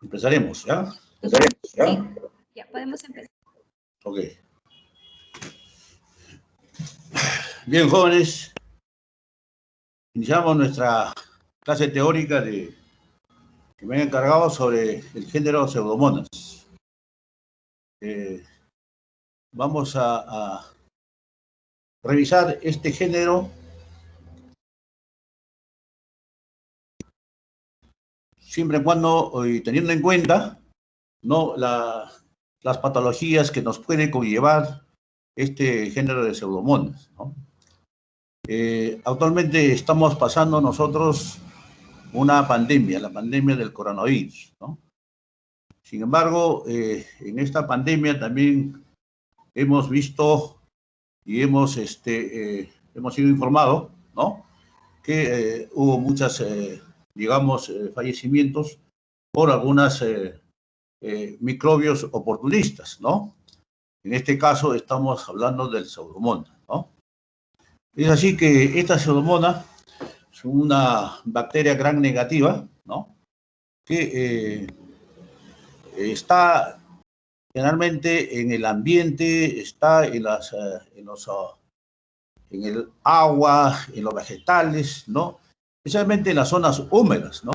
Empezaremos, ¿ya? Sí, ya podemos empezar. Ok. Bien, jóvenes, iniciamos nuestra clase teórica que me han encargado sobre el género Pseudomonas. Vamos a revisar este género siempre y cuando, teniendo en cuenta, ¿no?, las patologías que nos puede conllevar este género de Pseudomonas, ¿no? Actualmente estamos pasando nosotros una pandemia, la pandemia del coronavirus, ¿no? Sin embargo, en esta pandemia también hemos visto y hemos sido informados, ¿no?, que hubo muchas, fallecimientos por algunos microbios oportunistas, ¿no? En este caso estamos hablando del Pseudomonas, ¿no? Es así que esta Pseudomonas es una bacteria gran negativa, ¿no?, que está generalmente en el ambiente, está en el agua, en los vegetales, ¿no?, especialmente en las zonas húmedas, ¿no?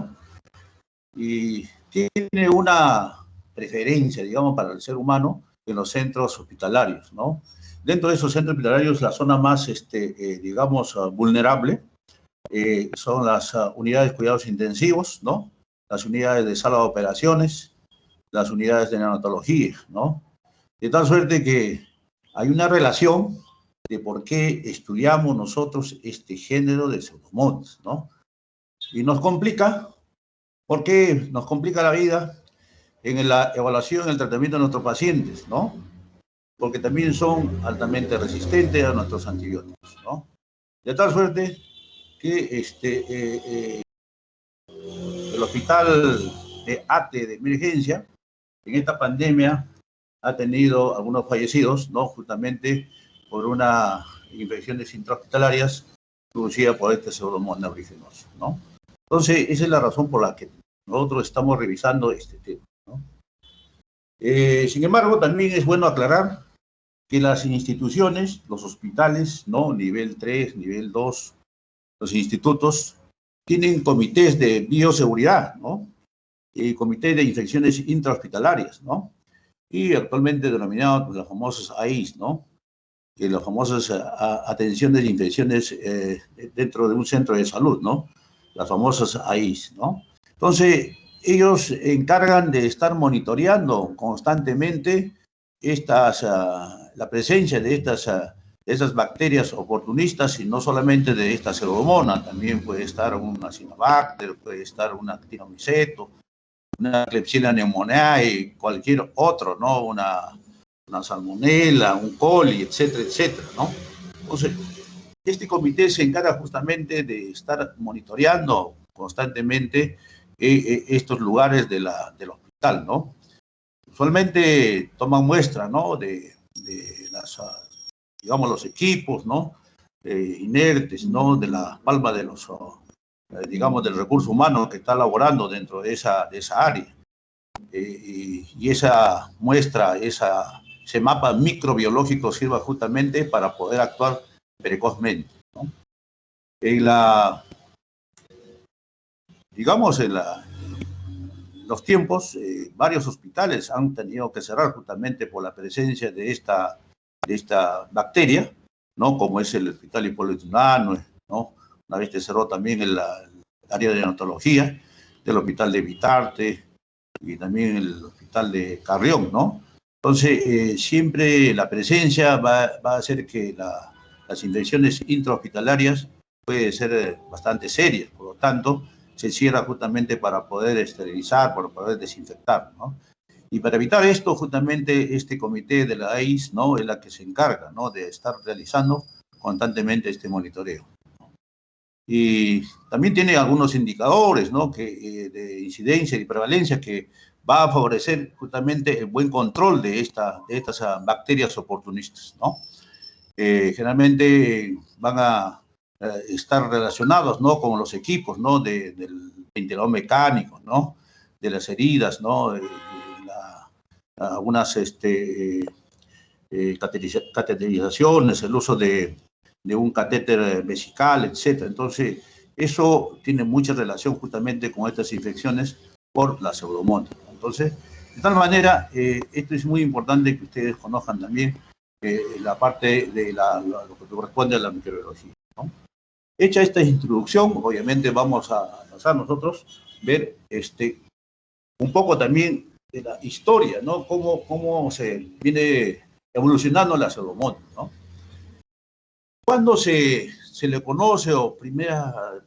Y tiene una preferencia, digamos, para el ser humano en los centros hospitalarios, ¿no? Dentro de esos centros hospitalarios, la zona más, vulnerable son las unidades de cuidados intensivos, ¿no?, las unidades de sala de operaciones, las unidades de neonatología, ¿no? De tal suerte que hay una relación de por qué estudiamos nosotros este género de Pseudomonas, ¿no? Y nos complica, ¿por qué nos complica la vida en la evaluación y el tratamiento de nuestros pacientes, ¿no? Porque también son altamente resistentes a nuestros antibióticos, ¿no? De tal suerte que el hospital de ATE de emergencia en esta pandemia ha tenido algunos fallecidos, ¿no?, justamente por una infecciones intrahospitalarias producida por este Pseudomonas aeruginosa, ¿no? Entonces, esa es la razón por la que nosotros estamos revisando este tema, ¿no? Sin embargo, también es bueno aclarar que las instituciones, los hospitales, ¿no?, nivel 3, nivel 2, los institutos, tienen comités de bioseguridad, ¿no?, y comités de infecciones intrahospitalarias, ¿no?, y actualmente denominados las famosas AIS, ¿no?, que las famosas atención de infecciones dentro de un centro de salud, ¿no?, las famosas AIS, ¿no? Entonces, ellos se encargan de estar monitoreando constantemente la presencia de esas bacterias oportunistas, y no solamente de esta Pseudomonas, también puede estar una Acinetobacter, puede estar una Actinomyceto, una Klebsiella pneumoniae, cualquier otro, ¿no?, una Salmonella, un coli, etcétera, etcétera, ¿no? Entonces, este comité se encarga justamente de estar monitoreando constantemente estos lugares del hospital, ¿no? Usualmente toman muestra, ¿no?, de los equipos, ¿no?, inertes, ¿no?, de la palma de los, del recurso humano que está laborando dentro de esa área. Y esa muestra, ese mapa microbiológico sirva justamente para poder actuar precozmente, ¿no? En los tiempos, varios hospitales han tenido que cerrar justamente por la presencia de esta bacteria, ¿no?, como es el Hospital Hipólito Unanue, ¿no? Una vez que cerró también el área de neonatología del Hospital de Vitarte y también el Hospital de Carrión, ¿no? Entonces, siempre la presencia va a hacer que las infecciones intrahospitalarias pueden ser bastante serias, por lo tanto, se cierra justamente para poder esterilizar, para poder desinfectar, ¿no? Y para evitar esto, justamente este comité de la AIS, ¿no?, es la que se encarga, ¿no?, de estar realizando constantemente este monitoreo. Y también tiene algunos indicadores, ¿no?, de incidencia y prevalencia que va a favorecer justamente el buen control de estas bacterias oportunistas, ¿no? Generalmente van a estar relacionados, ¿no?, con los equipos, ¿no?, del ventilador mecánico, ¿no?, las heridas, ¿no? Algunas cateterizaciones, el uso de un catéter vesical, etc. Entonces, eso tiene mucha relación justamente con estas infecciones por la pseudomonas. Entonces, de tal manera, esto es muy importante que ustedes conozcan también la parte de lo que corresponde a la microbiología, ¿no? Hecha esta introducción, obviamente vamos a pasar nosotros a ver un poco también de la historia, ¿no? Cómo se viene evolucionando la pseudomonas, ¿no? Cuando se le conoce o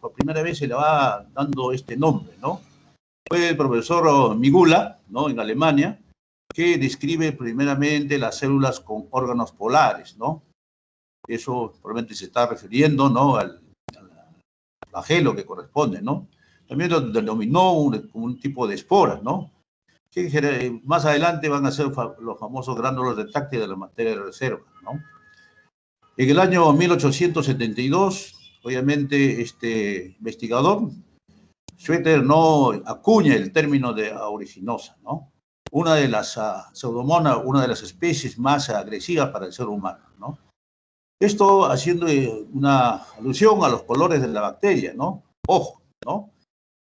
por primera vez se le va dando este nombre, ¿no? Fue el profesor Migula, ¿no? En Alemania, que describe primeramente las células con órganos polares, ¿no? Eso probablemente se está refiriendo, ¿no? al flagelo que corresponde, ¿no? También lo denominó como un tipo de esporas, ¿no? Que más adelante van a ser los famosos gránulos retráctiles de la materia de reserva, ¿no? En el año 1872, obviamente, este investigador, Schwetter, no acuña el término de aeruginosa, ¿no? Una de las pseudomonas, una de las especies más agresivas para el ser humano, ¿no? Esto haciendo una alusión a los colores de la bacteria, ¿no? Ojo, ¿no?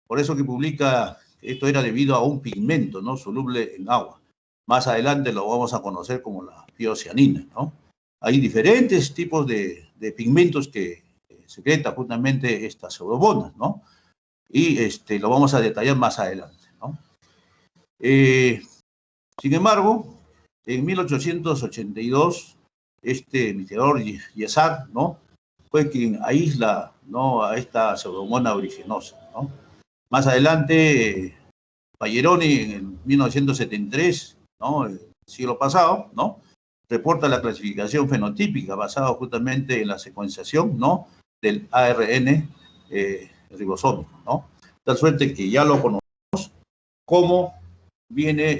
Por eso que publica, esto era debido a un pigmento, ¿no? Soluble en agua. Más adelante lo vamos a conocer como la biocianina, ¿no? Hay diferentes tipos de pigmentos que secretan justamente estas pseudomonas, ¿no? Y lo vamos a detallar más adelante, ¿no? Sin embargo, en 1882, este investigador Yesard, ¿no? Fue quien aísla, ¿no? A esta pseudomonas aeruginosa, ¿no? Más adelante, Bayeroni en 1973, ¿no? El siglo pasado, ¿no? Reporta la clasificación fenotípica basada justamente en la secuenciación, ¿no? Del ARN ribosómico, ¿no? De tal suerte que ya lo conocemos como viene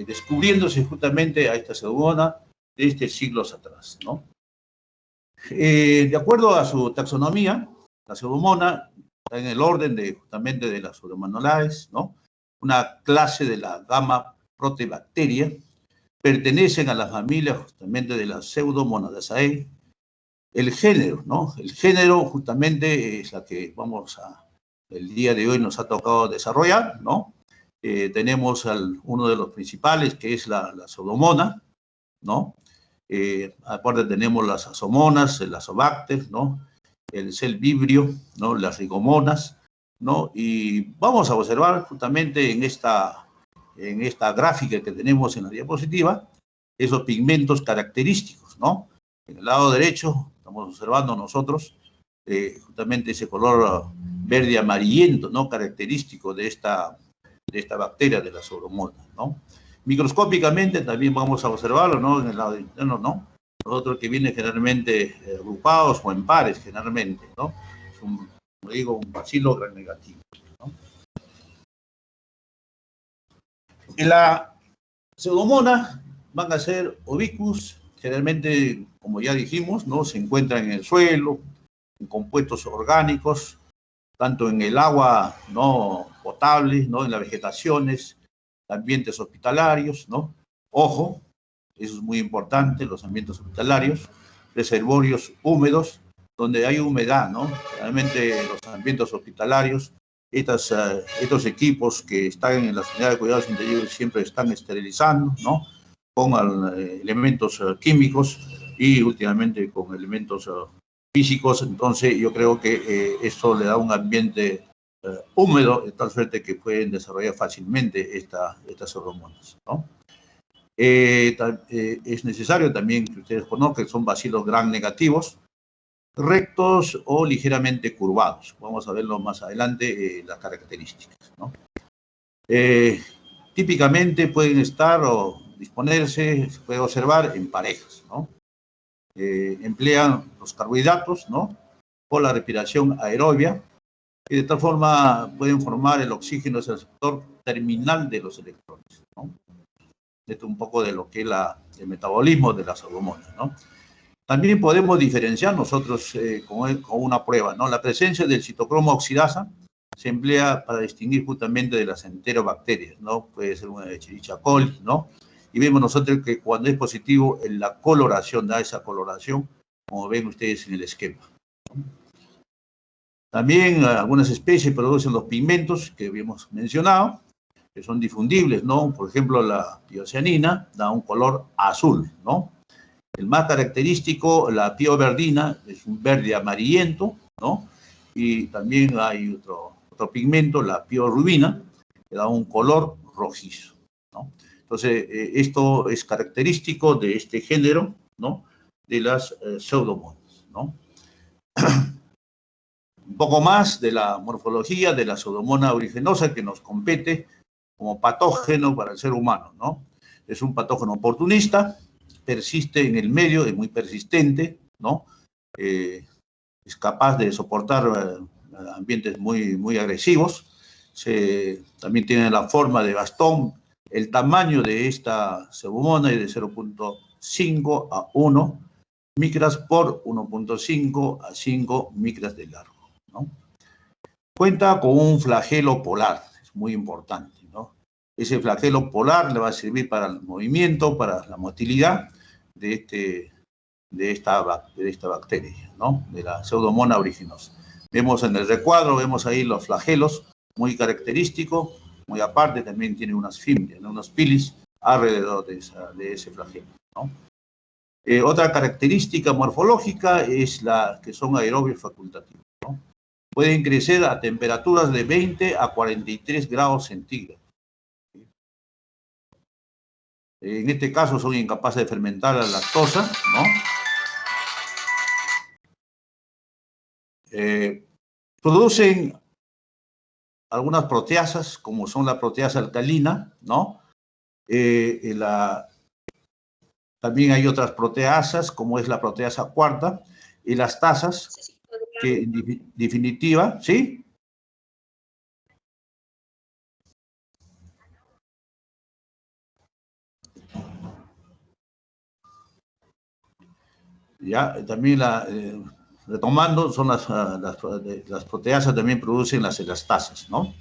descubriéndose justamente a esta pseudomonas desde siglos atrás, ¿no? De acuerdo a su taxonomía, la pseudomonas está en el orden justamente de las pseudomonades, ¿no? Una clase de la gama Proteobacteria, pertenecen a la familia justamente de las Pseudomonadaceae. El género, ¿no? El género justamente es la que el día de hoy nos ha tocado desarrollar, ¿no? Tenemos uno de los principales, que es la pseudomonas, ¿no? Aparte tenemos las azomonas, el azobacter, ¿no? El celvibrio, ¿no? Las rigomonas, ¿no? Y vamos a observar justamente en esta gráfica que tenemos en la diapositiva, esos pigmentos característicos, ¿no? En el lado derecho estamos observando nosotros justamente ese color verde amarillento, ¿no? Característico de esta bacteria de la pseudomonas, ¿no? Microscópicamente también vamos a observarlo, ¿no? En el lado interno, ¿no? Nosotros que vienen generalmente agrupados o en pares, generalmente, ¿no? Es como digo, un bacilo gram negativo, ¿no? En la pseudomonas van a ser ovicuos, generalmente, como ya dijimos, ¿no? Se encuentran en el suelo, en compuestos orgánicos, tanto en el agua no potable, ¿no? En las vegetaciones, ambientes hospitalarios, ¿no? Ojo, eso es muy importante, los ambientes hospitalarios, reservorios húmedos, donde hay humedad, ¿no? Realmente los ambientes hospitalarios, estos equipos que están en las unidades de cuidados intensivos siempre están esterilizando, ¿no? Con elementos químicos y últimamente con elementos físicos. Entonces yo creo que esto le da un ambiente húmedo, de tal suerte que pueden desarrollar fácilmente estas hormonas, ¿no? Es necesario también que ustedes conozcan que son bacilos gram negativos, rectos o ligeramente curvados. Vamos a verlo más adelante, las características, ¿no? Típicamente pueden estar o disponerse, se puede observar en parejas, ¿no? Emplean los carbohidratos, ¿no? O la respiración aerobia, y de tal forma pueden formar el oxígeno, es el receptor terminal de los electrones, ¿no? Esto es un poco de lo que es el metabolismo de las pseudomonas, ¿no? También podemos diferenciar nosotros con una prueba, ¿no? La presencia del citocromo oxidasa se emplea para distinguir justamente de las enterobacterias, ¿no? Puede ser una Escherichia coli, ¿no? Y vemos nosotros que cuando es positivo, en la coloración, da esa coloración, como ven ustedes en el esquema. También algunas especies producen los pigmentos que habíamos mencionado, que son difundibles, ¿no? Por ejemplo, la tiocianina da un color azul, ¿no? El más característico, la tioverdina, es un verde amarillento, ¿no? Y también hay otro pigmento, la piorubina, que da un color rojizo, ¿no? Entonces, esto es característico de este género, ¿no? De las pseudomonas, ¿no? Un poco más de la morfología de la pseudomona aeruginosa que nos compete como patógeno para el ser humano, ¿no? Es un patógeno oportunista, persiste en el medio, es muy persistente, ¿no? Es capaz de soportar ambientes muy agresivos. También tiene la forma de bastón. El tamaño de esta pseudomona es de 0.5 a 1 micras por 1.5 a 5 micras de largo, ¿no? Cuenta con un flagelo polar, es muy importante, ¿no? Ese flagelo polar le va a servir para el movimiento, para la motilidad de esta bacteria, ¿no? De la pseudomona aeruginosa. Vemos en el recuadro, vemos ahí los flagelos, muy característico, muy aparte también tiene unas fimbrias, ¿no? Unos pilis alrededor de ese flagelo, ¿no? Otra característica morfológica es la que son aerobios facultativos, ¿no? Pueden crecer a temperaturas de 20 a 43 grados centígrados. En este caso son incapaces de fermentar la lactosa, ¿no? Producen algunas proteasas, como son la proteasa alcalina, ¿no? También hay otras proteasas, como es la proteasa cuarta, y las tasas, que en definitiva, ¿sí? Ya, también retomando, son las proteasas también producen las elastasas, ¿no?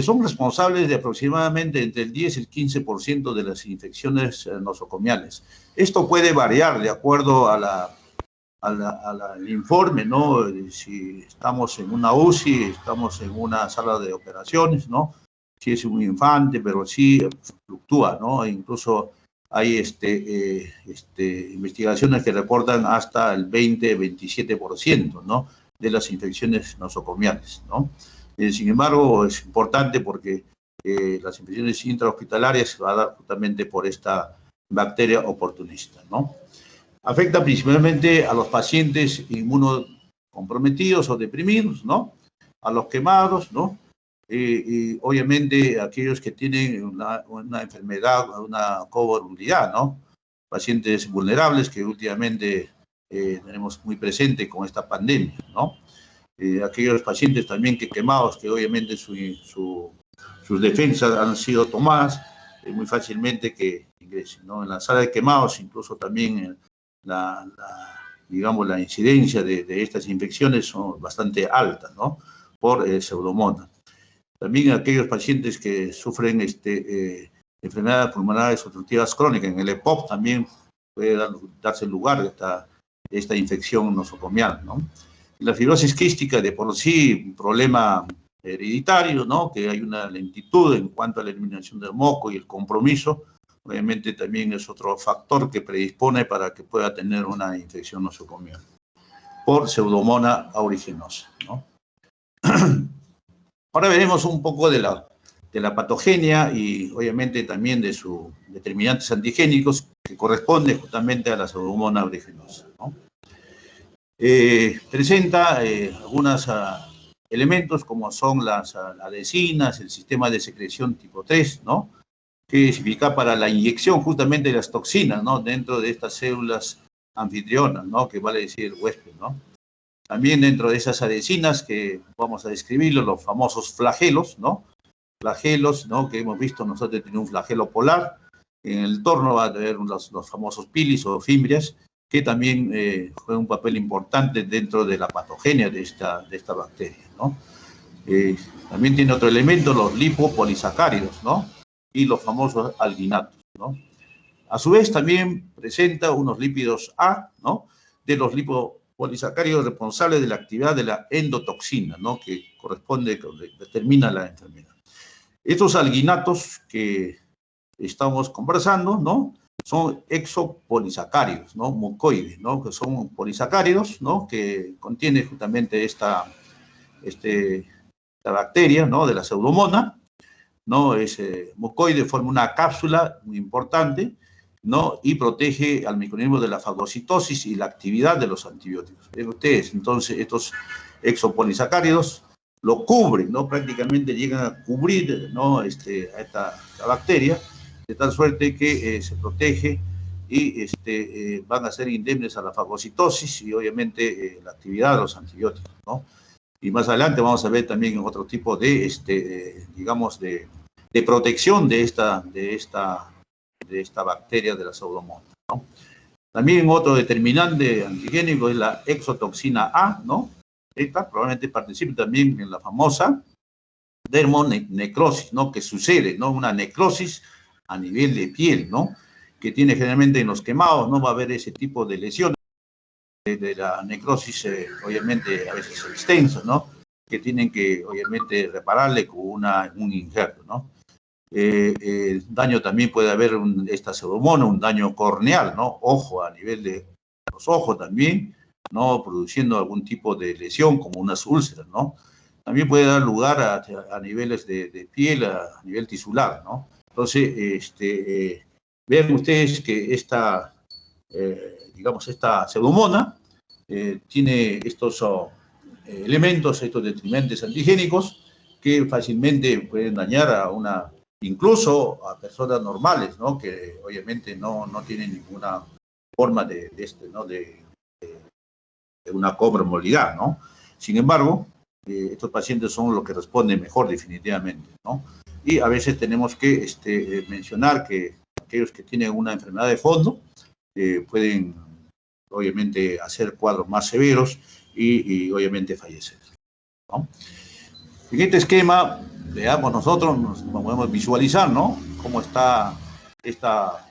Son responsables de aproximadamente entre el 10 y el 15% de las infecciones nosocomiales. Esto puede variar de acuerdo al informe, ¿no? Si estamos en una UCI, estamos en una sala de operaciones, ¿no? Si es un infante, pero sí fluctúa, ¿no? E incluso hay investigaciones que reportan hasta el 20-27%, ¿no? De las infecciones nosocomiales, ¿no? Sin embargo, es importante porque las infecciones intrahospitalarias se va a dar justamente por esta bacteria oportunista, ¿no? Afecta principalmente a los pacientes inmunocomprometidos o deprimidos, ¿no? A los quemados, ¿no? Y obviamente aquellos que tienen una enfermedad, una comorbilidad, ¿no? Pacientes vulnerables que últimamente tenemos muy presente con esta pandemia, ¿no? Aquellos pacientes también que quemados, que obviamente sus defensas han sido tomadas, muy fácilmente que ingresen, ¿no? En la sala de quemados, incluso también digamos, la incidencia de estas infecciones son bastante altas, ¿no? Por pseudomonas. También aquellos pacientes que sufren enfermedades pulmonares obstructivas crónicas, en el EPOC también puede darse lugar de esta infección nosocomial, ¿no? La fibrosis quística de por sí, un problema hereditario, ¿no? Que hay una lentitud en cuanto a la eliminación del moco y el compromiso, obviamente también es otro factor que predispone para que pueda tener una infección nosocomial por pseudomona aeruginosa, ¿no? Ahora veremos un poco de la patogenia y obviamente también de sus determinantes antigénicos que corresponden justamente a la pseudomona aeruginosa, ¿no? Presenta algunos elementos como son las adhesinas, el sistema de secreción tipo 3, ¿no? Que significa para la inyección justamente de las toxinas, ¿no? Dentro de estas células anfitrionas, ¿no? Que vale decir el huésped, ¿no? También dentro de esas adhesinas que vamos a describirlo, los famosos flagelos, ¿no? Flagelos, ¿no? Que hemos visto nosotros tiene un flagelo polar. En el torno va a tener los famosos pilis o fimbrias, que también juegan un papel importante dentro de la patogenia de esta bacteria, ¿no? También tiene otro elemento, los lipopolisacáridos, ¿no? Y los famosos alginatos, ¿no? A su vez también presenta unos lípidos A, ¿no? De los lipopolisacáridos responsables de la actividad de la endotoxina, ¿no? Que corresponde, que determina la enfermedad. Estos alginatos que estamos conversando, ¿no? Son exopolisacáridos, ¿no? Mucoides, ¿no? Que son polisacáridos, ¿no? Que contiene justamente esta bacteria, ¿no? De la pseudomonas, ¿no? Ese mucoide forma una cápsula muy importante, ¿no? Y protege al microorganismo de la fagocitosis y la actividad de los antibióticos. Ven ustedes, entonces, estos exopolisacáridos lo cubren, ¿no? Prácticamente llegan a cubrir, ¿no? A esta bacteria, de tal suerte que se protege y van a ser indemnes a la fagocitosis y obviamente la actividad de los antibióticos, ¿no? Y más adelante vamos a ver también otro tipo de, digamos, de protección de esta bacteria de la pseudomonas, ¿no? También otro determinante antigénico es la exotoxina A, ¿no? Esta probablemente participe también en la famosa dermonecrosis, ¿no? Que sucede, ¿no? Una necrosis a nivel de piel, ¿no? Que tiene generalmente en los quemados, ¿no? Va a haber ese tipo de lesiones de la necrosis, obviamente a veces extensa, ¿no? Que tienen que, obviamente, repararle con un injerto, ¿no? Daño también puede haber esta pseudomonas, un daño corneal, ¿no? Ojo, a nivel de los ojos también, ¿no? Produciendo algún tipo de lesión como unas úlceras, ¿no? También puede dar lugar a niveles de piel, a nivel tisular, ¿no? Entonces, vean ustedes que digamos, esta pseudomonas tiene estos elementos, estos determinantes antigénicos que fácilmente pueden dañar incluso a personas normales, ¿no? Que obviamente no tienen ninguna forma ¿no? de una comorbilidad, ¿no? Sin embargo, estos pacientes son los que responden mejor definitivamente, ¿no? Y a veces tenemos que mencionar que aquellos que tienen una enfermedad de fondo pueden obviamente hacer cuadros más severos y obviamente fallecer, ¿no? En este esquema, veamos nosotros, nos podemos visualizar, ¿no? Cómo está esta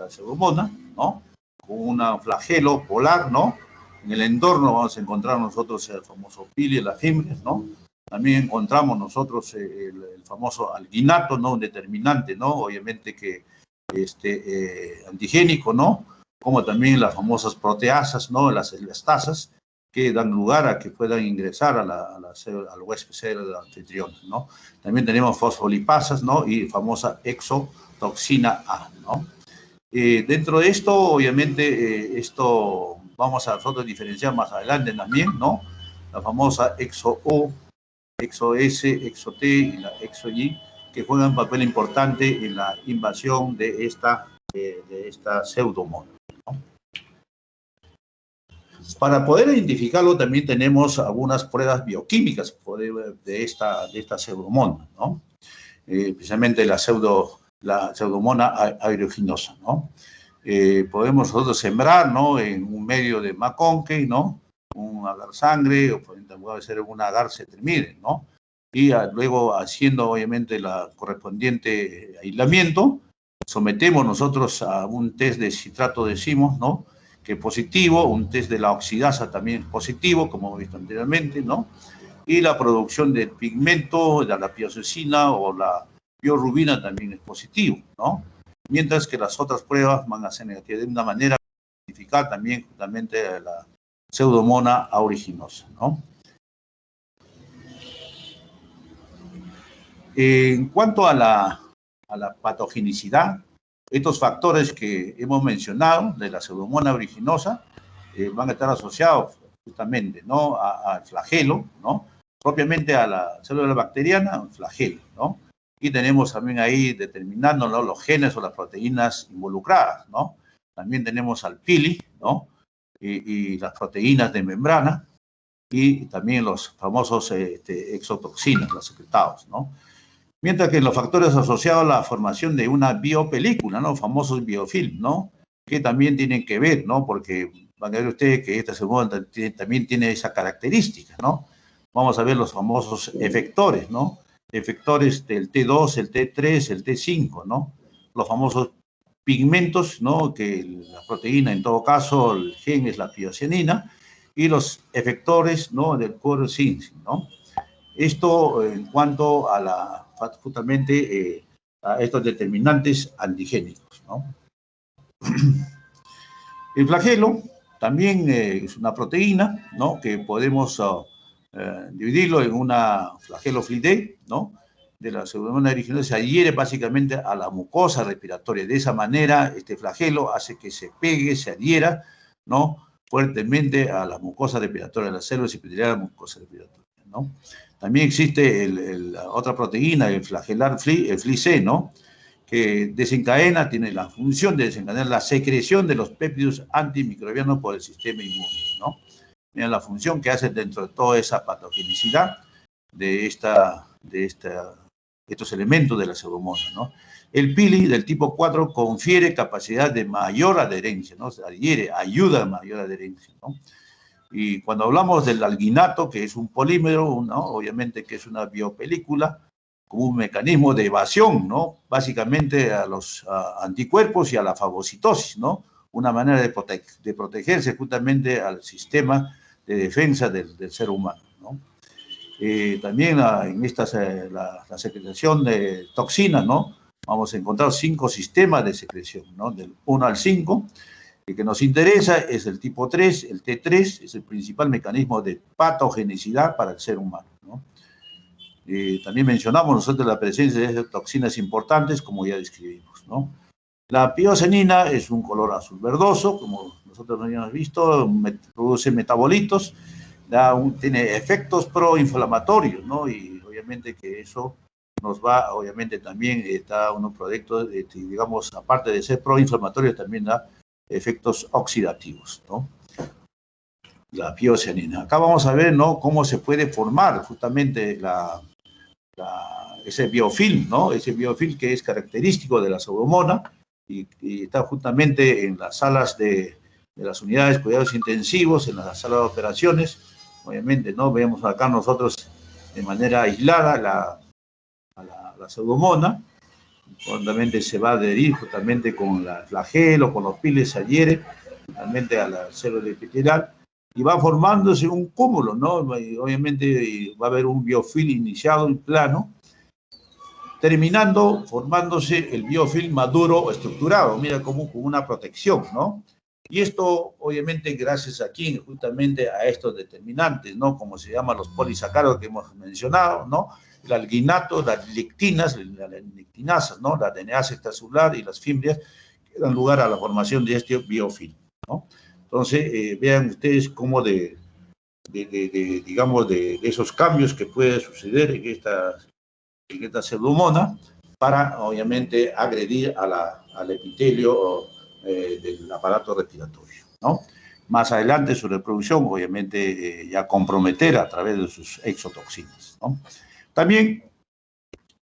pseudomonas, ¿no? Con un flagelo polar, ¿no? En el entorno vamos a encontrar nosotros el famoso pili, las fimbres, ¿no? También encontramos nosotros el famoso alginato, ¿no? Un determinante, ¿no? Obviamente que antigénico, ¿no? Como también las famosas proteasas, ¿no? Las elastasas, que dan lugar a que puedan ingresar al huésped del anfitrión, ¿no? También tenemos fosfolipasas, ¿no? Y famosa exotoxina A, ¿no? Dentro de esto, obviamente, esto vamos a nosotros diferenciar más adelante también, ¿no? La famosa exo-O, exo-S, exo-T y la exo-Y, que juegan un papel importante en la invasión de esta pseudomonas, ¿no? Para poder identificarlo también tenemos algunas pruebas bioquímicas de esta pseudomonas, ¿no? Especialmente la pseudomonas aeruginosa, ¿no? Podemos nosotros sembrar, ¿no? En un medio de Maconkey, ¿no? Un agar sangre, o puede ser un agar cetremide, ¿no? Y luego haciendo obviamente la correspondiente aislamiento, sometemos nosotros a un test de citrato de zimos, ¿no? Que es positivo, un test de la oxidasa también es positivo, como hemos visto anteriormente, ¿no? Y la producción del pigmento, de la piosecina o la biorubina también es positivo, ¿no? Mientras que las otras pruebas van a ser negativas. De una manera, identificar también justamente la pseudomonas aeruginosa, ¿no? En cuanto a la patogenicidad, estos factores que hemos mencionado de la pseudomonas aeruginosa van a estar asociados justamente, ¿no? Al flagelo, ¿no? Propiamente a la célula bacteriana, el flagelo, ¿no? Y tenemos también ahí determinando, ¿no? Los genes o las proteínas involucradas, ¿no? También tenemos al pili, ¿no? Y las proteínas de membrana y también los famosos exotoxinas, los secretados, ¿no? Mientras que los factores asociados a la formación de una biopelícula, ¿no? Famosos biofilm, ¿no? Que también tienen que ver, ¿no? Porque van a ver ustedes que esta segunda también tiene esa característica, ¿no? vamos a ver los famosos efectores, ¿no? Efectores del T2, el T3, el T5, ¿no? Los famosos pigmentos, ¿no? Que la proteína, en todo caso, el gen es la piocianina, y los efectores, ¿no? Del quercetin, ¿no? Esto en cuanto a justamente a estos determinantes antigénicos, ¿no? El flagelo también es una proteína, ¿no? Que podemos dividirlo en una flagelo flidae, ¿no? De la Pseudomonas aeruginosa, se adhiere básicamente a la mucosa respiratoria. De esa manera, este flagelo hace que se pegue, se adhiera, ¿no? Fuertemente a la mucosa respiratoria, a las células epiteliales de la mucosa respiratoria, ¿no? También existe otra proteína, el flagelar el FLI-C, ¿no? Que desencadena, tiene la función de desencadenar la secreción de los péptidos antimicrobianos por el sistema inmune, ¿no? Mira la función que hace dentro de toda esa patogenicidad de estos elementos de la pseudomonas, ¿no? El pili del tipo 4 confiere capacidad de mayor adherencia, ¿no? Se adhiere, ayuda a mayor adherencia, ¿no? Y cuando hablamos del alginato, que es un polímero, ¿no? Obviamente que es una biopelícula, como un mecanismo de evasión, ¿no? Básicamente a los anticuerpos y a la fagocitosis, ¿no? Una manera de protegerse justamente al sistema de defensa del ser humano, ¿no? También en la secreción de toxinas, ¿no? Vamos a encontrar 5 sistemas de secreción, ¿no? Del 1 al 5. El que nos interesa es el tipo 3, el T3, es el principal mecanismo de patogenicidad para el ser humano, ¿no? También mencionamos nosotros la presencia de toxinas importantes, como ya describimos, ¿no? La pirocenina es un color azul verdoso, como nosotros no habíamos visto, produce metabolitos, tiene efectos proinflamatorios, ¿no? Y obviamente que eso nos va, obviamente también da unos productos, digamos, aparte de ser proinflamatorio, también da efectos oxidativos, ¿no? La pirocenina. Acá vamos a ver, ¿no? Cómo se puede formar justamente ese biofilm, ¿no? Ese biofilm que es característico de la pseudomonas y está justamente en las salas de las unidades de cuidados intensivos, en las salas de operaciones. Obviamente, ¿no? Vemos acá nosotros de manera aislada la pseudomonas. Obviamente se va a adherir justamente con la flagelo, con los piles, se adhiere justamente a la célula epitelial y va formándose un cúmulo, ¿no? Y obviamente va a haber un biofilm iniciado en plano, terminando formándose el biofilm maduro o estructurado, mira, como con una protección, ¿no? Y esto, obviamente, gracias aquí justamente a estos determinantes, ¿no? Como se llaman los polisacáridos que hemos mencionado, ¿no? El alginato, las lectinas, las lectinasas, ¿no? La DNA extracelular y las fimbrias que dan lugar a la formación de este biofilm, ¿no? Entonces, vean ustedes cómo digamos, de esos cambios que puede suceder en esta pseudomonas para, obviamente, agredir al epitelio del aparato respiratorio, ¿no? Más adelante su reproducción, obviamente, ya comprometer a través de sus exotoxinas, ¿no? También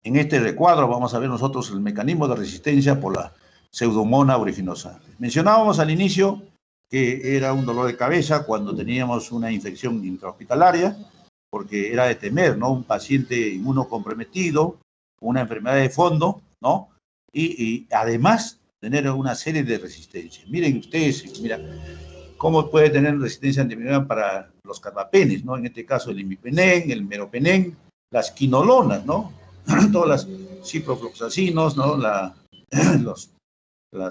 en este recuadro vamos a ver nosotros el mecanismo de resistencia por la Pseudomonas aeruginosa. Mencionábamos al inicio que era un dolor de cabeza cuando teníamos una infección intrahospitalaria, porque era de temer, ¿no? Un paciente inmunocomprometido, una enfermedad de fondo, ¿no? Y además tener una serie de resistencias. Miren ustedes, mira, cómo puede tener resistencia antimicrobiana para los carbapenes, ¿no? En este caso el imipenem, el meropenem, las quinolonas, ¿no? Todas las ciprofloxacinos, ¿no? Las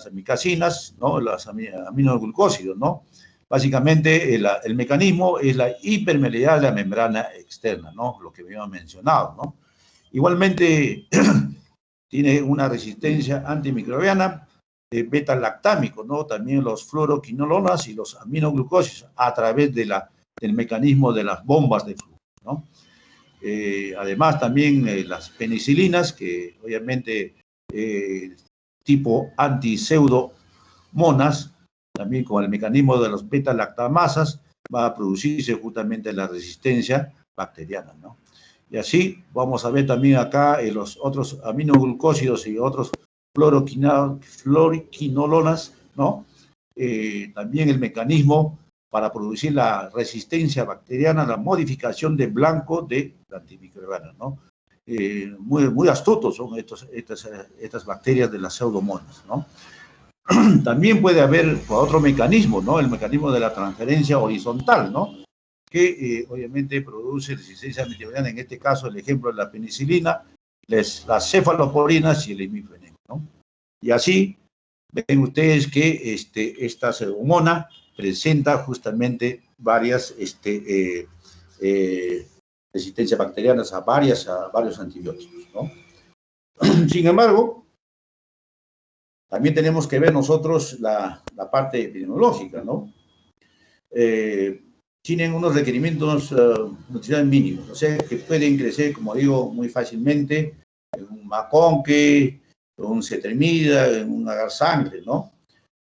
amicasinas, ¿no? Las aminoglucósidos, ¿no? Básicamente el mecanismo es la hipermeabilidad de la membrana externa, ¿no? Lo que habíamos mencionado, ¿no? Igualmente tiene una resistencia antimicrobiana de beta-lactámico, ¿no? También los fluoroquinolonas y los aminoglucósidos a través del mecanismo de las bombas de flujo, ¿no? Además también las penicilinas, que obviamente tipo antipseudomonas, también con el mecanismo de los beta-lactamasas, va a producirse justamente la resistencia bacteriana, ¿no? Y así vamos a ver también acá los otros aminoglucósidos y otros fluoroquinolonas, ¿no? También el mecanismo para producir la resistencia bacteriana, la modificación de blanco de antimicrobianas, ¿no? Muy astutos son estas bacterias de las pseudomonas, ¿no? También puede haber otro mecanismo, ¿no? El mecanismo de la transferencia horizontal, ¿no? Que obviamente produce resistencia antimicrobiana, en este caso el ejemplo de la penicilina, las cefaloporinas y el imifenec, ¿no? Y así ven ustedes que esta pseudomona presenta justamente varias resistencias bacterianas a varios antibióticos, ¿no? Sin embargo, también tenemos que ver nosotros la parte epidemiológica, ¿no? Tienen unos requerimientos nutricionales mínimos, o sea, que pueden crecer, como digo, muy fácilmente en un maconque, en un cetremida, en un agar sangre, ¿no?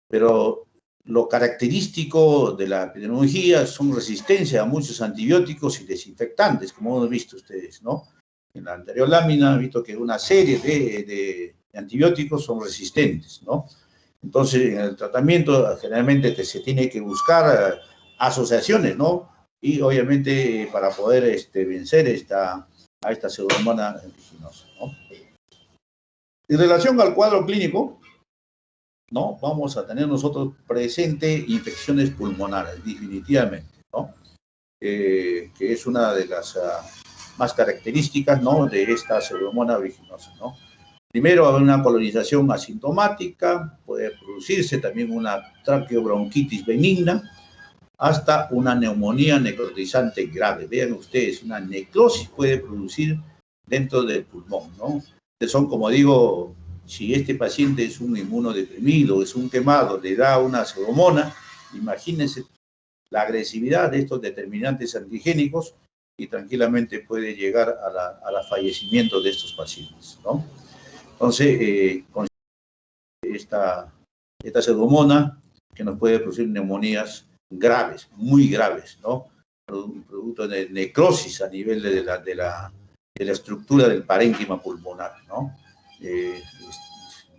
Pero lo característico de la epidemiología son resistencia a muchos antibióticos y desinfectantes, como hemos visto ustedes, ¿no? En la anterior lámina han visto que una serie de antibióticos son resistentes, ¿no? Entonces, en el tratamiento generalmente se tiene que buscar asociaciones, ¿no? Y obviamente para poder vencer a esta pseudomonas aeruginosa, ¿no? En relación al cuadro clínico, ¿no? Vamos a tener nosotros presente infecciones pulmonares, definitivamente, ¿no? Que es una de las más características, ¿no? De esta pseudomonas aeruginosa, ¿no? Primero, va a haber una colonización asintomática, puede producirse también una traqueobronquitis benigna, hasta una neumonía necrotizante grave. Vean ustedes, una necrosis puede producir dentro del pulmón, ¿no? Son, como digo, si este paciente es un inmunodeprimido, es un quemado, le da una pseudomona, imagínense la agresividad de estos determinantes antigénicos y tranquilamente puede llegar al fallecimiento de estos pacientes, ¿no? Entonces, con esta pseudomona que nos puede producir neumonías graves, muy graves, ¿no? Producto de necrosis a nivel de la estructura del parénquima pulmonar, ¿no?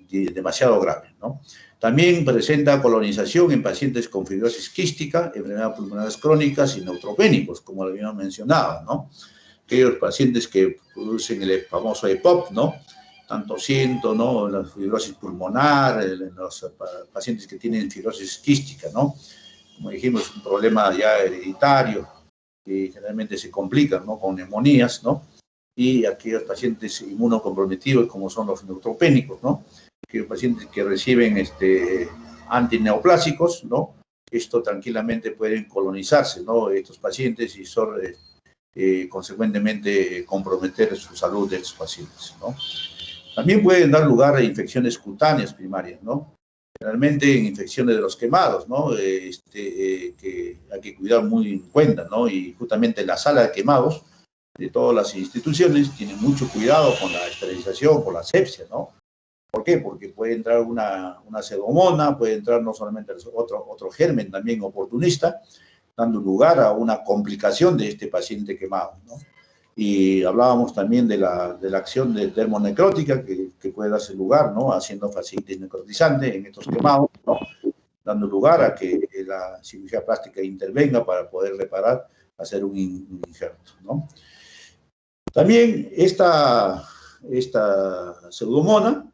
Demasiado grave, ¿no? También presenta colonización en pacientes con fibrosis quística, enfermedades pulmonares crónicas y neutropénicos, como lo habíamos mencionado, ¿no? Aquellos pacientes que producen el famoso EPOC, ¿no? Tanto tosiendo, ¿no? La fibrosis pulmonar, los pacientes que tienen fibrosis quística, ¿no? Como dijimos, es un problema ya hereditario que generalmente se complica, ¿no? Con neumonías, ¿no? Y aquellos pacientes inmunocomprometidos como son los neutropénicos, ¿no? Aquellos pacientes que reciben antineoplásicos, ¿no? Esto tranquilamente pueden colonizarse, ¿no? Estos pacientes y son consecuentemente comprometer su salud de estos pacientes, ¿no? También pueden dar lugar a infecciones cutáneas primarias, ¿no? Generalmente en infecciones de los quemados, ¿no? Que hay que cuidar muy en cuenta, ¿no? Y justamente la sala de quemados de todas las instituciones tienen mucho cuidado con la esterilización, con la asepsia, ¿no? ¿Por qué? Porque puede entrar una pseudomona, puede entrar no solamente otro germen también oportunista, dando lugar a una complicación de este paciente quemado, ¿no? Y hablábamos también de la acción de termonecrótica que puede darse lugar, ¿no? Haciendo fasciitis necrotizante en estos quemados, ¿no? Dando lugar a que la cirugía plástica intervenga para poder reparar, hacer un injerto, ¿no? También esta pseudomona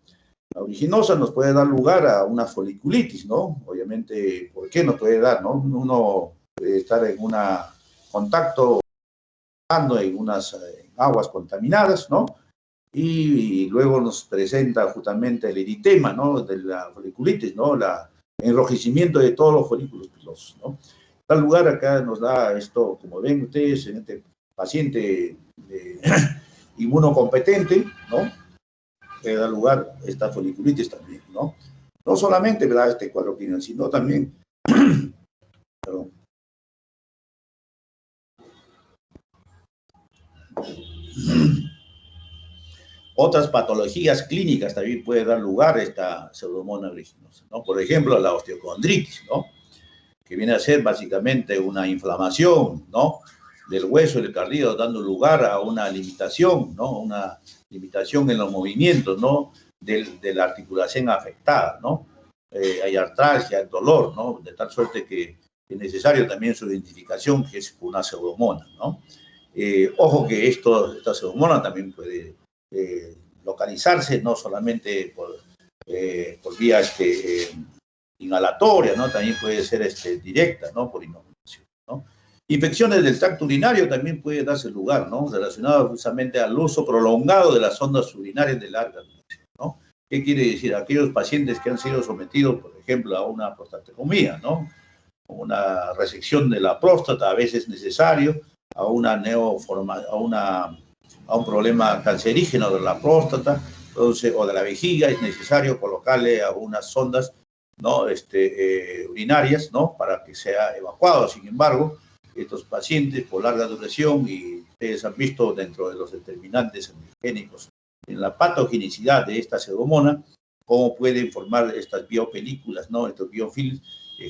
aeruginosa nos puede dar lugar a una foliculitis, ¿no? Obviamente, ¿por qué nos puede dar, no? Uno puede estar en un contacto en unas aguas contaminadas, ¿no? Y luego nos presenta justamente el eritema, ¿no? De la foliculitis, ¿no? El enrojecimiento de todos los folículos pilosos, ¿no? En tal lugar acá nos da esto, como ven ustedes, en este paciente inmunocompetente, ¿no? Que da lugar a esta foliculitis también, ¿no? No solamente, ¿verdad? Este cuadro clínico, sino también, perdón, otras patologías clínicas también puede dar lugar a esta pseudomonas aeruginosa, ¿no? Por ejemplo, la osteocondritis, ¿no? Que viene a ser básicamente una inflamación, ¿no? Del hueso y del cartílago, dando lugar a una limitación, ¿no? Una limitación en los movimientos, ¿no? De la articulación afectada, ¿no? Hay artralgia, dolor, ¿no? De tal suerte que es necesario también su identificación, que es una pseudomonas, ¿no? Ojo que esta pseudomonas también puede localizarse, no solamente por vía inhalatoria, ¿no? También puede ser directa, ¿no? Por inoculación, ¿no? Infecciones del tracto urinario también puede darse lugar, ¿no? Relacionadas justamente al uso prolongado de las sondas urinarias de larga duración, ¿no? ¿Qué quiere decir? Aquellos pacientes que han sido sometidos, por ejemplo, a una prostatectomía, ¿no? Una resección de la próstata, a veces necesario, a una a un problema cancerígeno de la próstata, entonces, o de la vejiga, es necesario colocarle a unas sondas, ¿no? Urinarias, ¿no? Para que sea evacuado. Sin embargo, estos pacientes por larga duración, y ustedes han visto dentro de los determinantes endogénicos en la patogenicidad de esta pseudomonas, cómo pueden formar estas biopelículas, ¿no? Estos biofilms,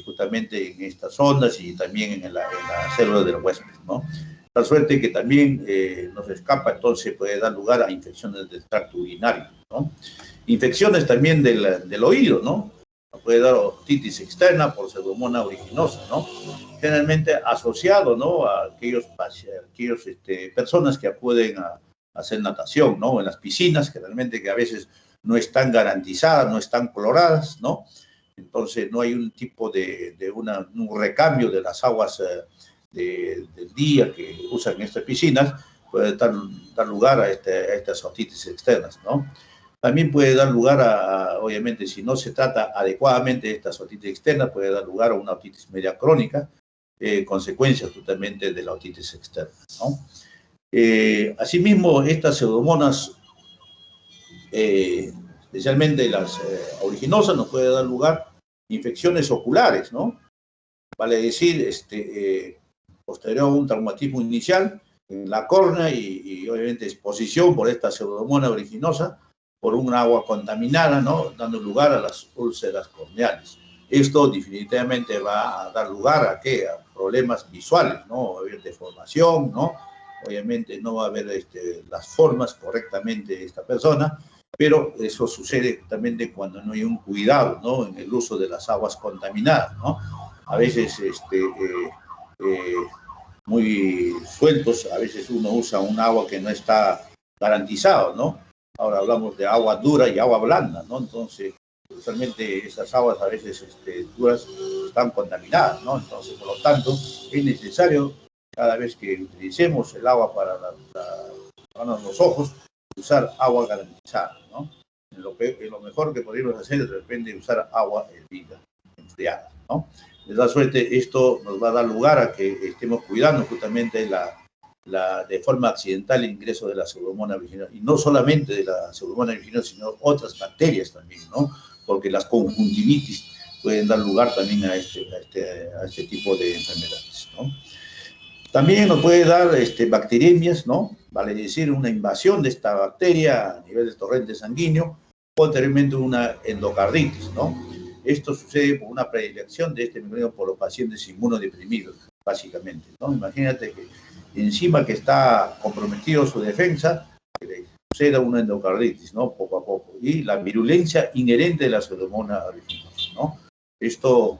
justamente en estas ondas y también en la célula del huésped, ¿no? Tal suerte que también nos escapa, entonces puede dar lugar a infecciones del tracto urinario, ¿no? Infecciones también del oído, ¿no? Puede dar otitis externa por pseudomonas aeruginosa, ¿no? Generalmente asociado, ¿no? A aquellos personas que acuden a hacer natación, ¿no? En las piscinas, generalmente que a veces no están garantizadas, no están cloradas, ¿no? Entonces no hay un tipo un recambio de las aguas del día que usan estas piscinas, puede dar lugar a estas otitis externas, ¿no? También puede dar lugar obviamente, si no se trata adecuadamente de estas otitis externas, puede dar lugar a una otitis media crónica, consecuencia justamente de la otitis externa, ¿no? Asimismo, estas pseudomonas, especialmente las aeruginosas, nos puede dar lugar a infecciones oculares, ¿no? Vale decir, posterior a un traumatismo inicial en la córnea y obviamente exposición por esta pseudomonas aeruginosa por un agua contaminada, ¿no? Dando lugar a las úlceras corneales. Esto definitivamente va a dar lugar a ¿qué? A problemas visuales, ¿no? Va a haber deformación, ¿no? Obviamente no va a haber las formas correctamente de esta persona, pero eso sucede justamente cuando no hay un cuidado, ¿no? En el uso de las aguas contaminadas, ¿no? A veces muy sueltos, a veces uno usa un agua que no está garantizado, ¿no? Ahora hablamos de agua dura y agua blanda, ¿no? Entonces, usualmente esas aguas a veces duras están contaminadas, ¿no? Entonces, por lo tanto, es necesario cada vez que utilicemos el agua para los ojos, usar agua garantizada, ¿no? Lo mejor que podríamos hacer es de repente usar agua hervida, enfriada, ¿no? De tal suerte, esto nos va a dar lugar a que estemos cuidando justamente de forma accidental el ingreso de la pseudomonas aeruginosa, y no solamente de la pseudomonas aeruginosa, sino otras bacterias también, ¿no? Porque las conjuntivitis pueden dar lugar también a este tipo de enfermedades, ¿no? También nos puede dar bacteriemias, ¿no? Vale decir, una invasión de esta bacteria a nivel del torrente sanguíneo, posteriormente una endocarditis, ¿no? Esto sucede por una predilección de este microorganismo por los pacientes inmunodeprimidos, básicamente, ¿no? Imagínate que encima que está comprometido su defensa, que le suceda una endocarditis, ¿no? Poco a poco. Y la virulencia inherente de la pseudomonas aeruginosa, ¿no? Esto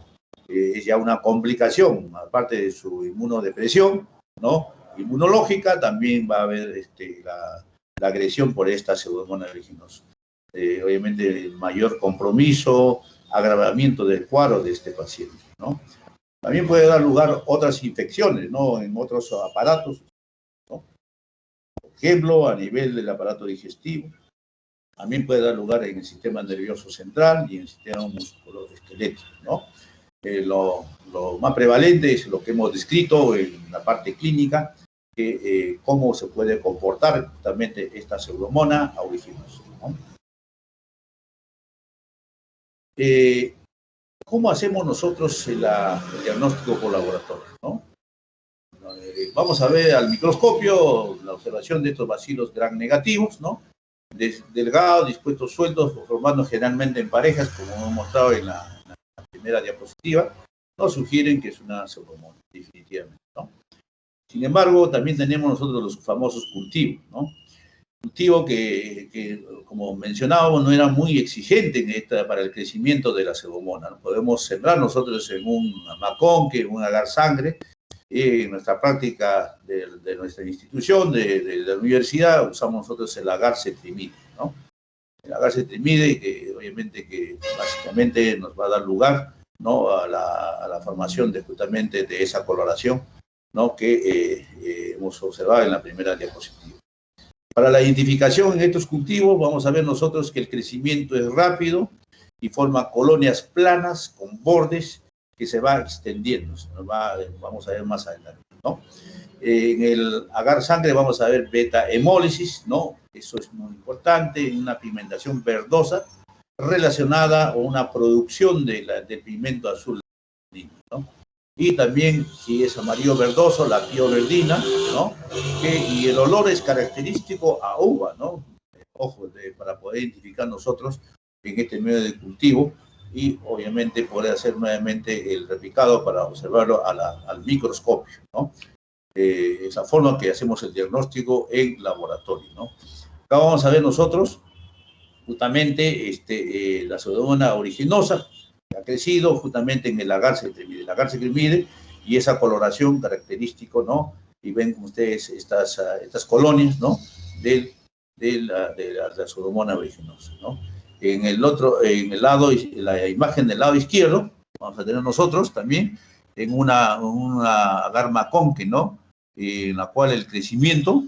es ya una complicación, aparte de su inmunodepresión, ¿no? Inmunológica, también va a haber la agresión por esta pseudomonas aeruginosa. Obviamente, mayor compromiso, agravamiento del cuadro de este paciente, ¿no? También puede dar lugar a otras infecciones, ¿no? En otros aparatos, ¿no? Por ejemplo, a nivel del aparato digestivo. También puede dar lugar en el sistema nervioso central y en el sistema musculoesquelético, ¿no? Lo más prevalente es lo que hemos descrito en la parte clínica, que cómo se puede comportar justamente esta pseudomonas aeruginosa, ¿no? ¿Cómo hacemos nosotros el diagnóstico por laboratorio, ¿no? Vamos a ver al microscopio la observación de estos bacilos gram negativos, ¿no? Delgados, dispuestos sueltos, formando generalmente en parejas, como hemos mostrado en la primera diapositiva, nos sugieren que es una pseudomonas, definitivamente, ¿no? Sin embargo, también tenemos nosotros los famosos cultivos, ¿no? cultivo que, como mencionábamos, no era muy exigente para el crecimiento de la pseudomonas, ¿no? Podemos sembrar nosotros en un maconque, en un agar sangre. En nuestra práctica de nuestra institución, de la universidad, usamos nosotros el agar cetrimide, ¿no? El agar cetrimide, que obviamente que básicamente nos va a dar lugar, ¿no?, a la formación justamente de esa coloración, ¿no?, que hemos observado en la primera diapositiva. Para la identificación en estos cultivos vamos a ver nosotros que el crecimiento es rápido y forma colonias planas con bordes que se va extendiendo. Vamos a ver más adelante, ¿no? En el agar sangre vamos a ver beta hemólisis, ¿no? Eso es muy importante, una pigmentación verdosa relacionada a una producción del pigmento azul, ¿no? Y también, si es amarillo verdoso, la pioverdina, ¿no? Y el olor es característico a uva, ¿no? Ojo, para poder identificar nosotros en este medio de cultivo y obviamente poder hacer nuevamente el replicado para observarlo al microscopio, ¿no? Es la forma que hacemos el diagnóstico en laboratorio, ¿no? Acá vamos a ver nosotros justamente la pseudomonas aeruginosa, ha crecido justamente en el agar cetrimide, y esa coloración característico, ¿no? Y ven ustedes estas colonias, ¿no?, de la pseudomonas aeruginosa, ¿no? En el lado, la imagen del lado izquierdo, vamos a tener nosotros también en una agar maconque, ¿no?, en la cual el crecimiento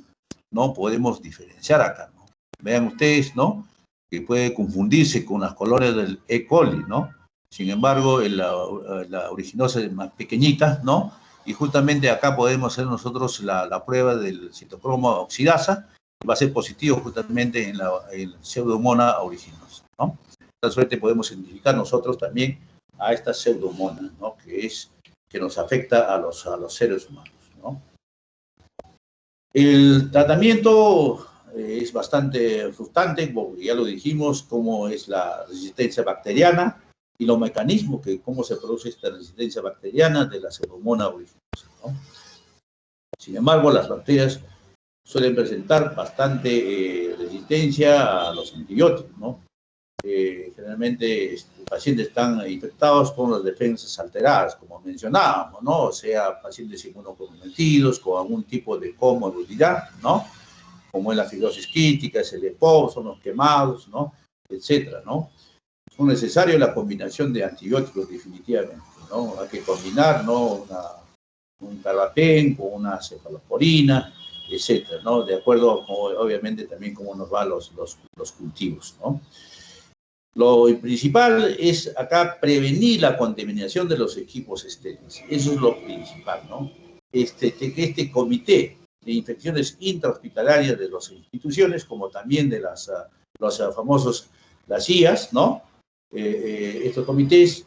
no podemos diferenciar acá, ¿no? Vean ustedes, ¿no?, que puede confundirse con las colonias del E. coli, ¿no? Sin embargo, la originosa es más pequeñita, ¿no? Y justamente acá podemos hacer nosotros la prueba del citocromo oxidasa, va a ser positivo justamente en la pseudomonas aeruginosa, ¿no? De esta suerte podemos identificar nosotros también a esta pseudomonas, ¿no?, que nos afecta a los seres humanos, ¿no? El tratamiento es bastante frustrante, porque ya lo dijimos, cómo es la resistencia bacteriana y los mecanismos, cómo se produce esta resistencia bacteriana de la pseudomonas aeruginosa, ¿no? Sin embargo, las bacterias suelen presentar bastante resistencia a los antibióticos, ¿no? Generalmente los pacientes están infectados con las defensas alteradas, como mencionábamos, ¿no? O sea, pacientes inmunocomprometidos con algún tipo de comorbilidad, ¿no?, como es la fibrosis quística, es el EPOC, son los quemados, ¿no?, etcétera, ¿no? Es necesario la combinación de antibióticos definitivamente, ¿no? Hay que combinar, ¿no?, un carbapen con una cefalosporina, etcétera, ¿no?, de acuerdo, obviamente, también cómo nos van los cultivos, ¿no? Lo principal es acá prevenir la contaminación de los equipos estériles. Eso es lo principal, ¿no? Este comité de infecciones intrahospitalarias de las instituciones, como también de los famosos, las IAS, ¿no? Estos comités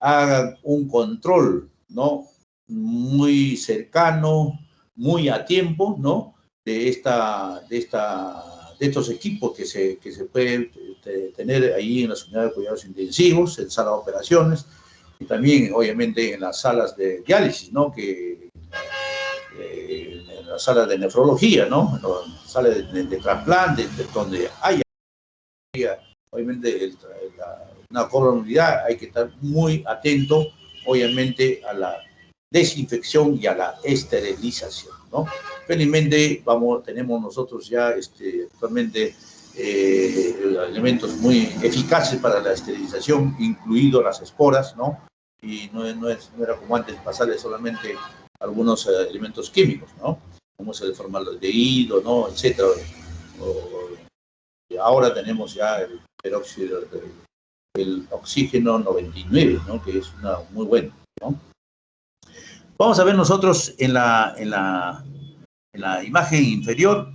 hagan un control, ¿no?, muy cercano, muy a tiempo, ¿no?, de estos equipos que se pueden tener ahí en las unidades de cuidados intensivos, en salas de operaciones, y también, obviamente, en las salas de diálisis, ¿no?, en las salas de nefrología, ¿no?, en las salas de trasplante, donde hay, obviamente, una coronalidad, hay que estar muy atento, obviamente, a la desinfección y a la esterilización, ¿no? Felizmente tenemos nosotros ya actualmente elementos muy eficaces para la esterilización, incluido las esporas, ¿no? Y no era como antes pasarle solamente algunos elementos químicos, ¿no?, como es el formaldehído, ¿no?, etcétera. Ahora tenemos ya el peróxido, el oxígeno 99, ¿no?, que es muy bueno, ¿no? Vamos a ver nosotros en la imagen inferior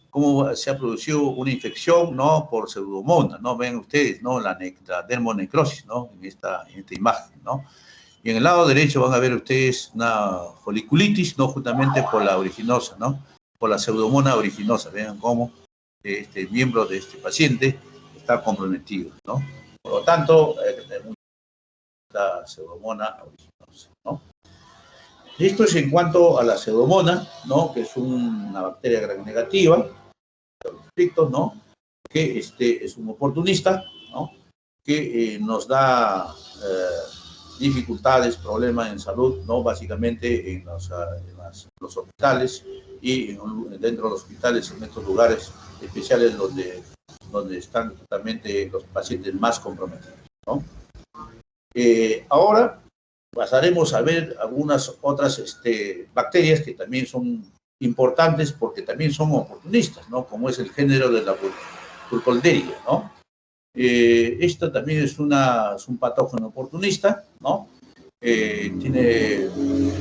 cómo se ha producido una infección, ¿no?, por pseudomonas, ¿no? Ven ustedes, ¿no?, la dermonecrosis, ¿no?, en esta imagen, ¿no? Y en el lado derecho van a ver ustedes una foliculitis, ¿no?, justamente por la aeruginosa, ¿no?, por la pseudomonas aeruginosa. Vean cómo este miembro de este paciente está comprometido, ¿no? Por lo tanto, la pseudomonas aeruginosa, ¿no? Esto es en cuanto a la pseudomonas, ¿no?, que es una bacteria gram negativa, conflictos, ¿no? Que es un oportunista, ¿no? Que nos da dificultades, problemas en salud, ¿no? Básicamente en los hospitales y dentro de los hospitales, en estos lugares especiales donde están justamente los pacientes más comprometidos, ¿no? Ahora pasaremos a ver algunas otras bacterias que también son importantes porque también son oportunistas, ¿no? Como es el género de la Burkholderia, ¿no? Esta también es un patógeno oportunista, ¿no? Tiene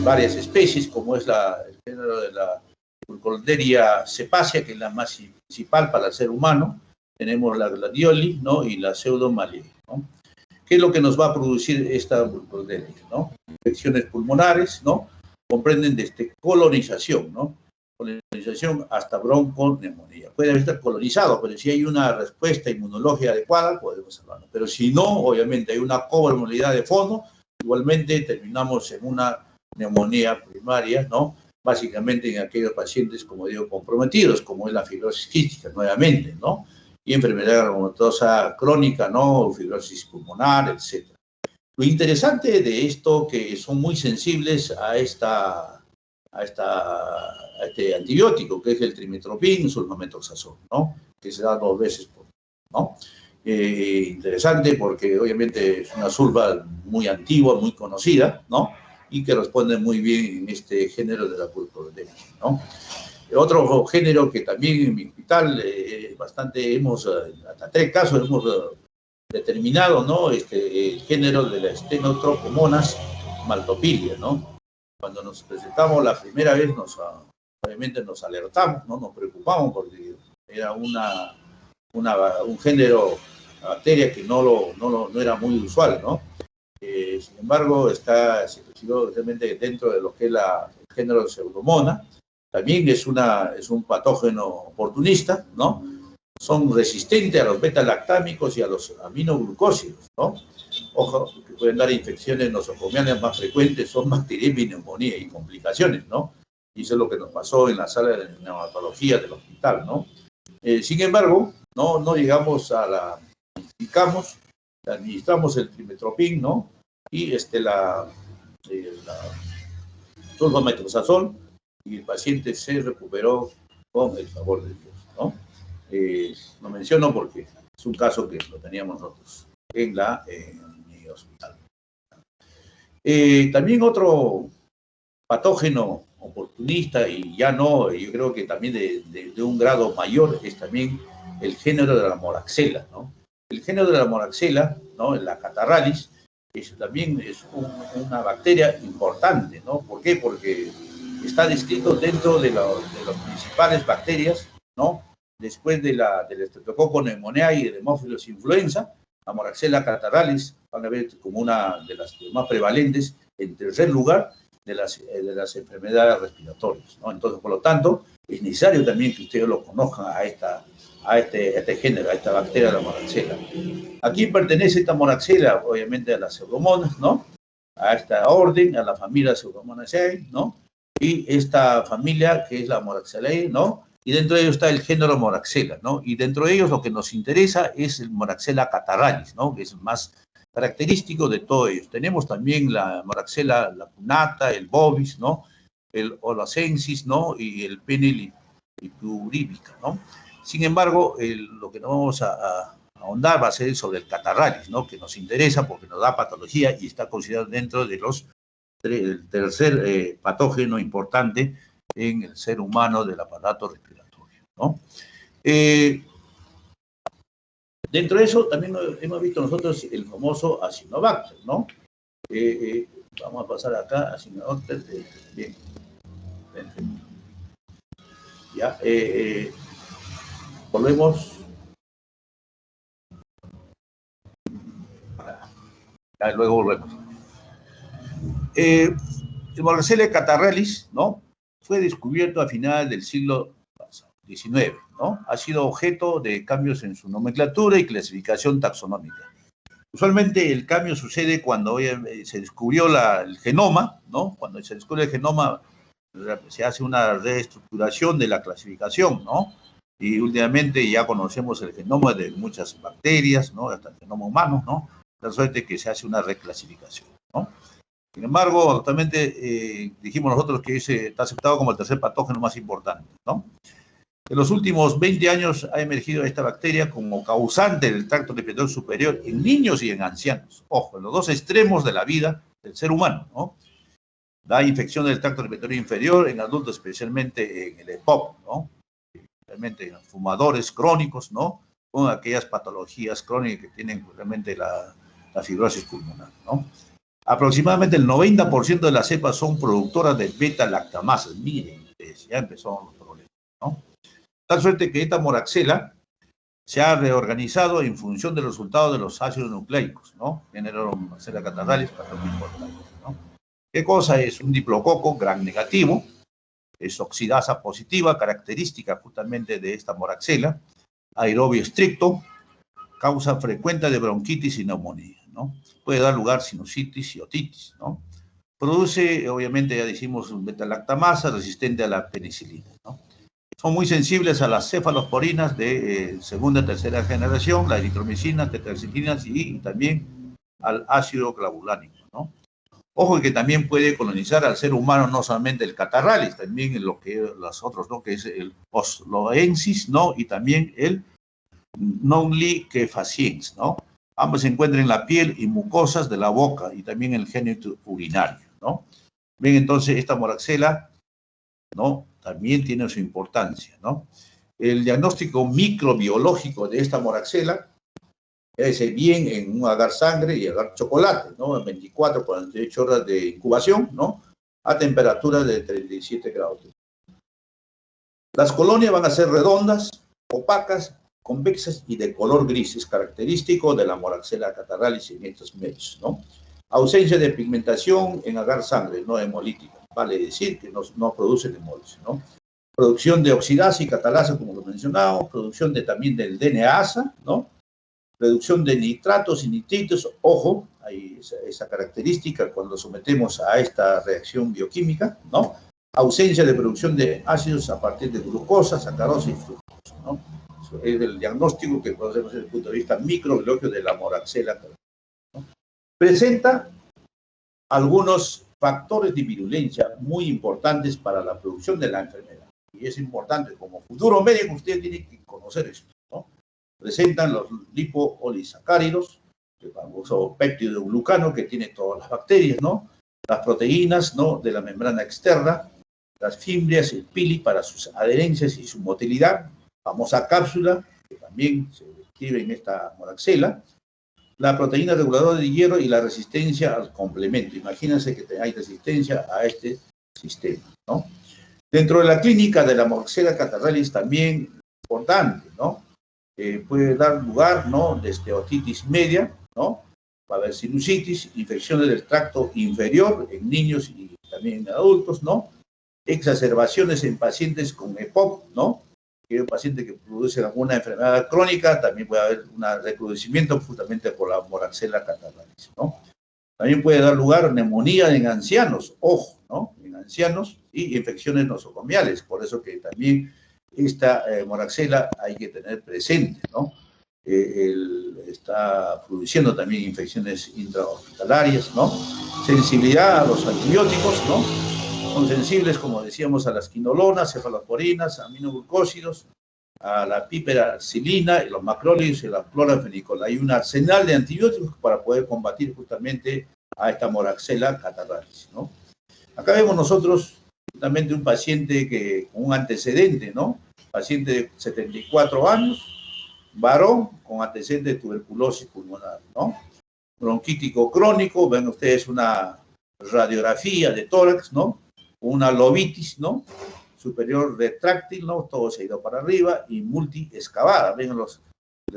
varias especies, como es el género de la Burkholderia cepacia, que es la más principal para el ser humano. Tenemos la gladioli, ¿no? Y la pseudomalie, ¿no? ¿Qué es lo que nos va a producir esta Burkholderia, ¿no? Infecciones pulmonares, ¿no? Comprenden desde colonización, ¿no? Colonización hasta bronconeumonía. Puede estar colonizado, pero si hay una respuesta inmunológica adecuada, podemos salvarlo. Pero si no, obviamente hay una comorbilidad de fondo, igualmente terminamos en una neumonía primaria, ¿no? Básicamente en aquellos pacientes, como digo, comprometidos, como es la fibrosis quística, nuevamente, ¿no? Y enfermedad reumatosa crónica, ¿no? Fibrosis pulmonar, etc. Lo interesante de esto que son muy sensibles a este antibiótico, que es el trimetoprim sulfamethoxazol, ¿no? Que se da 2 veces por día, ¿no? Interesante porque obviamente es una sulfa muy antigua, muy conocida, ¿no? Y que responde muy bien en este género de la Burkholderia, ¿no? Otro género que también en mi hospital hasta 3 casos hemos determinado, ¿no? El género de la Stenotropomonas maltophilia, ¿no? Cuando nos presentamos la primera vez, obviamente nos alertamos, ¿no? Nos preocupamos porque era un género, una bacteria que no era muy usual, ¿no? Sin embargo, se percibió realmente dentro de lo que es el género de Pseudomonas. También es un patógeno oportunista, ¿no? Son resistentes a los beta-lactámicos y a los aminoglucósidos, ¿no? Ojo, que pueden dar infecciones nosocomiales más frecuentes, son bacteriemia y neumonía y complicaciones, ¿no? Y eso es lo que nos pasó en la sala de neonatología del hospital, ¿no? Sin embargo, no llegamos administramos el trimetoprim, ¿no? Y la sulfamethoxazol, y el paciente se recuperó con el favor de Dios, ¿no? Lo menciono porque es un caso que lo teníamos nosotros en mi hospital. También otro patógeno oportunista, y ya no, yo creo que también de un grado mayor, es también el género de la moraxella, ¿no? El género de la moraxella, ¿no? La catarralis, también es una bacteria importante, ¿no? ¿Por qué? Porque está descrito dentro de las principales bacterias, ¿no? Después del Streptococcus pneumoniae y del Haemophilus influenza, la moraxella catarralis van a ver como una de las más prevalentes. En tercer lugar, de las enfermedades respiratorias, ¿no? Entonces, por lo tanto, es necesario también que ustedes lo conozcan a este género, a esta bacteria de la moraxella. ¿A quién pertenece esta moraxella? Obviamente a las Pseudomonas, ¿no? A esta orden, a la familia Pseudomonaceae, ¿no? Y esta familia que es la Moraxellae, ¿no? Y dentro de ellos está el género Moraxella, ¿no? Y dentro de ellos lo que nos interesa es el Moraxella catarralis, ¿no? Que es el más característico de todos ellos. Tenemos también la Moraxella lacunata, el bovis, ¿no? El olacensis, ¿no? Y el penilipuríbica, ¿no? Sin embargo, lo que nos vamos a ahondar va a ser sobre el catarralis, ¿no? Que nos interesa porque nos da patología y está considerado dentro de el tercer patógeno importante en el ser humano del aparato respiratorio, ¿no? Dentro de eso también hemos visto nosotros el famoso Acinetobacter, ¿no? Vamos a pasar acá, Acinetobacter, bien. Ya, volvemos. Ya, luego volvemos. El Moraxella catarralis, ¿no? Fue descubierto a finales del siglo XIX, ¿no? Ha sido objeto de cambios en su nomenclatura y clasificación taxonómica. Usualmente el cambio sucede cuando se descubrió el genoma, ¿no? Cuando se descubre el genoma, se hace una reestructuración de la clasificación, ¿no? Y últimamente ya conocemos el genoma de muchas bacterias, ¿no? Hasta el genoma humano, ¿no? De suerte que se hace una reclasificación, ¿no? Sin embargo, actualmente dijimos nosotros que está aceptado como el tercer patógeno más importante, ¿no? En los últimos 20 años ha emergido esta bacteria como causante del tracto respiratorio superior en niños y en ancianos. Ojo, en los dos extremos de la vida del ser humano, ¿no? Da infección del tracto respiratorio inferior en adultos, especialmente en el EPOC, ¿no? Realmente en los fumadores crónicos, ¿no? Con aquellas patologías crónicas que tienen realmente la fibrosis pulmonar, ¿no? Aproximadamente el 90% de las cepas son productoras de beta-lactamasas. Miren, ya empezaron los problemas, ¿no? Tal suerte que esta moraxela se ha reorganizado en función de los resultados de los ácidos nucleicos, ¿no? Generaron moraxela catarralis, patógeno importante, ¿no? ¿Qué cosa es? Un diplococo gran negativo, es oxidasa positiva, característica justamente de esta moraxela, aerobio estricto, causa frecuente de bronquitis y neumonía, ¿no? Puede dar lugar a sinusitis y otitis, ¿no? Produce, obviamente, ya dijimos, un beta-lactamasa resistente a la penicilina, ¿no? Son muy sensibles a las cefalosporinas de segunda y tercera generación, la eritromicina, tetracyclinas y también al ácido clavulánico, ¿no? Ojo que también puede colonizar al ser humano no solamente el catarralis, también en lo que los otros, ¿no? Que es el osloensis, ¿no? Y también el non-liquefaciens, ¿no? Ambos se encuentran en la piel y mucosas de la boca y también en el génito urinario, ¿no? Ven entonces esta moraxela, ¿no? También tiene su importancia, ¿no? El diagnóstico microbiológico de esta moraxela es bien en un agar sangre y agar chocolate, ¿no? En 24 a 48 horas de incubación, ¿no? A temperatura de 37 grados. Las colonias van a ser redondas, opacas, convexas y de color gris. Es característico de la moraxela catarralis en estos medios, ¿no? Ausencia de pigmentación en agar sangre, no hemolítica. Vale decir que no producen hemólisis, ¿no? Producción de oxidasa y catalasa, como lo mencionamos, producción también del DNA-asa, ¿no? Reducción de nitratos y nitritos, ojo, hay esa característica cuando sometemos a esta reacción bioquímica, ¿no? Ausencia de producción de ácidos a partir de glucosa, sacarosa y fructosa, ¿no? Eso es el diagnóstico que podemos hacer desde el punto de vista microbiológico de la moraxela, ¿no? Presenta algunos factores de virulencia muy importantes para la producción de la enfermedad. Y es importante, como futuro médico, usted tiene que conocer esto, ¿no? Presentan los lipopolisacáridos, el famoso péptido glucano que tiene todas las bacterias, ¿no? Las proteínas, ¿no? De la membrana externa, las fimbrias, el pili para sus adherencias y su motilidad, famosa cápsula, que también se describe en esta moraxela, la proteína reguladora de hierro y la resistencia al complemento. Imagínense que hay resistencia a este sistema, ¿no? Dentro de la clínica de la moraxela catarralis también importante, ¿no? Puede dar lugar, ¿no? Desde otitis media, ¿no? Va a haber sinusitis, infecciones del tracto inferior en niños y también en adultos, ¿no? Exacerbaciones en pacientes con EPOC, ¿no? Que es un paciente que produce alguna enfermedad crónica, también puede haber un recrudecimiento justamente por la moraxela catarralis, ¿no? También puede dar lugar a neumonía en ancianos, ojo, ¿no? En ancianos y infecciones nosocomiales, por eso que también esta moraxela hay que tener presente, ¿no? Está produciendo también infecciones intrahospitalarias, ¿no? Sensibilidad a los antibióticos, ¿no? Son sensibles, como decíamos, a las quinolonas, cefalosporinas, aminoglucósidos, a la piperacilina, los macrólidos y la clorafenicol. Hay un arsenal de antibióticos para poder combatir justamente a esta moraxela catarralis, ¿no? Acá vemos nosotros justamente un paciente con un antecedente, ¿no? Paciente de 74 años, varón con antecedente de tuberculosis pulmonar, ¿no? Bronquítico crónico, ven ustedes una radiografía de tórax, ¿no? Una lobitis, ¿no? Superior retráctil, ¿no? Todo se ha ido para arriba y multiexcavada. Ven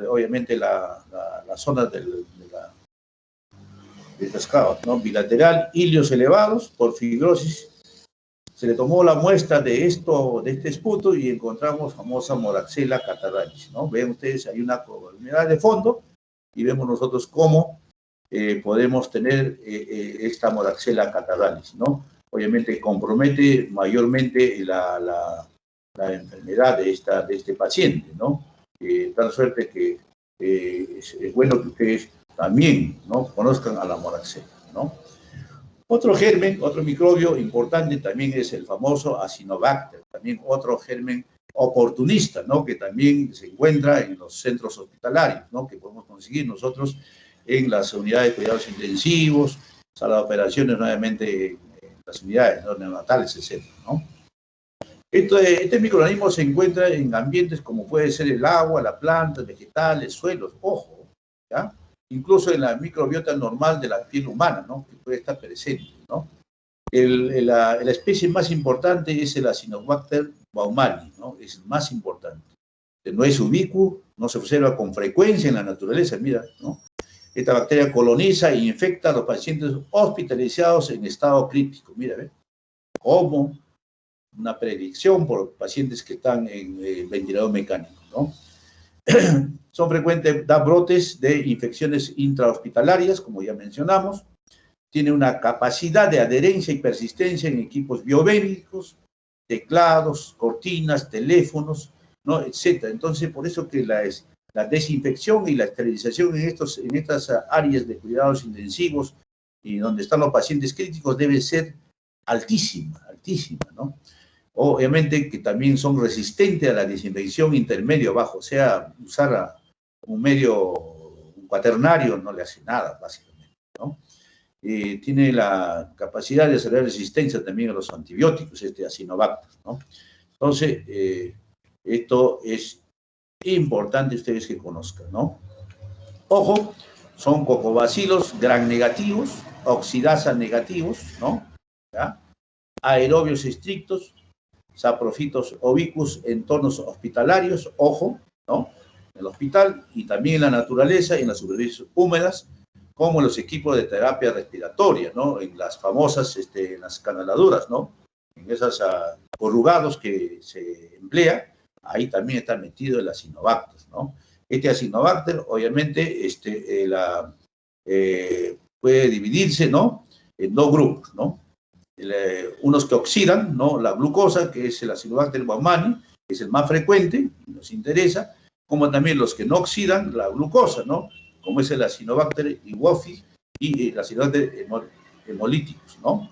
obviamente la zona de la excava, ¿no? Bilateral, hilios elevados por fibrosis. Se le tomó la muestra de este esputo y encontramos famosa moraxela catarralis, ¿no? Ven ustedes, hay una comunidad de fondo y vemos nosotros cómo podemos tener esta moraxela catarralis, ¿no? Obviamente compromete mayormente la enfermedad de este paciente, ¿no? Tal suerte que es bueno que ustedes también, ¿no?, conozcan a la moraxella, ¿no? Otro germen, otro microbio importante también es el famoso Acinetobacter, también otro germen oportunista, ¿no?, que también se encuentra en los centros hospitalarios, ¿no?, que podemos conseguir nosotros en las unidades de cuidados intensivos, sala de operaciones, nuevamente en las unidades, ¿no?, neonatales, etc., ¿no? Este microorganismo se encuentra en ambientes como puede ser el agua, la planta, vegetales, suelos, ojo, ¿ya? Incluso en la microbiota normal de la piel humana, ¿no?, que puede estar presente, ¿no? La especie más importante es el Acinetobacter baumannii, ¿no? Es el más importante. No es ubicuo, no se observa con frecuencia en la naturaleza, mira, ¿no? Esta bacteria coloniza e infecta a los pacientes hospitalizados en estado crítico, mira, ¿ves? Como una predicción por pacientes que están en ventilador mecánico, ¿no? Son frecuentes, da brotes de infecciones intrahospitalarias, como ya mencionamos. Tiene una capacidad de adherencia y persistencia en equipos biomédicos, teclados, cortinas, teléfonos, ¿no?, etcétera. Entonces, por eso que la desinfección y la esterilización en estas áreas de cuidados intensivos y donde están los pacientes críticos debe ser altísima, altísima, ¿no? Obviamente que también son resistentes a la desinfección intermedio-bajo, o sea, usar un medio cuaternario no le hace nada, básicamente, ¿no? Tiene la capacidad de desarrollar resistencia también a los antibióticos, este Acinetobacter, ¿no? Entonces, esto es importante ustedes que conozcan, ¿no? Ojo, son cocobacilos gram negativos, oxidasa negativos, ¿no? ¿Ya? Aerobios estrictos, saprofitos oblicuos en entornos hospitalarios, ojo, ¿no?, en el hospital y también en la naturaleza, en las superficies húmedas, como en los equipos de terapia respiratoria, ¿no?, en las famosas, en las canaladuras, ¿no?, en esos corrugados que se emplea, ahí también está metido el Acinetobacter, ¿no? Este Acinetobacter, obviamente, puede dividirse, ¿no?, en dos grupos, ¿no? Unos que oxidan, ¿no?, la glucosa, que es el Acinetobacter baumannii, que es el más frecuente, nos interesa, como también los que no oxidan la glucosa, ¿no?, como es el Acinetobacter iguophis y el Acinetobacter hemolyticus, ¿no?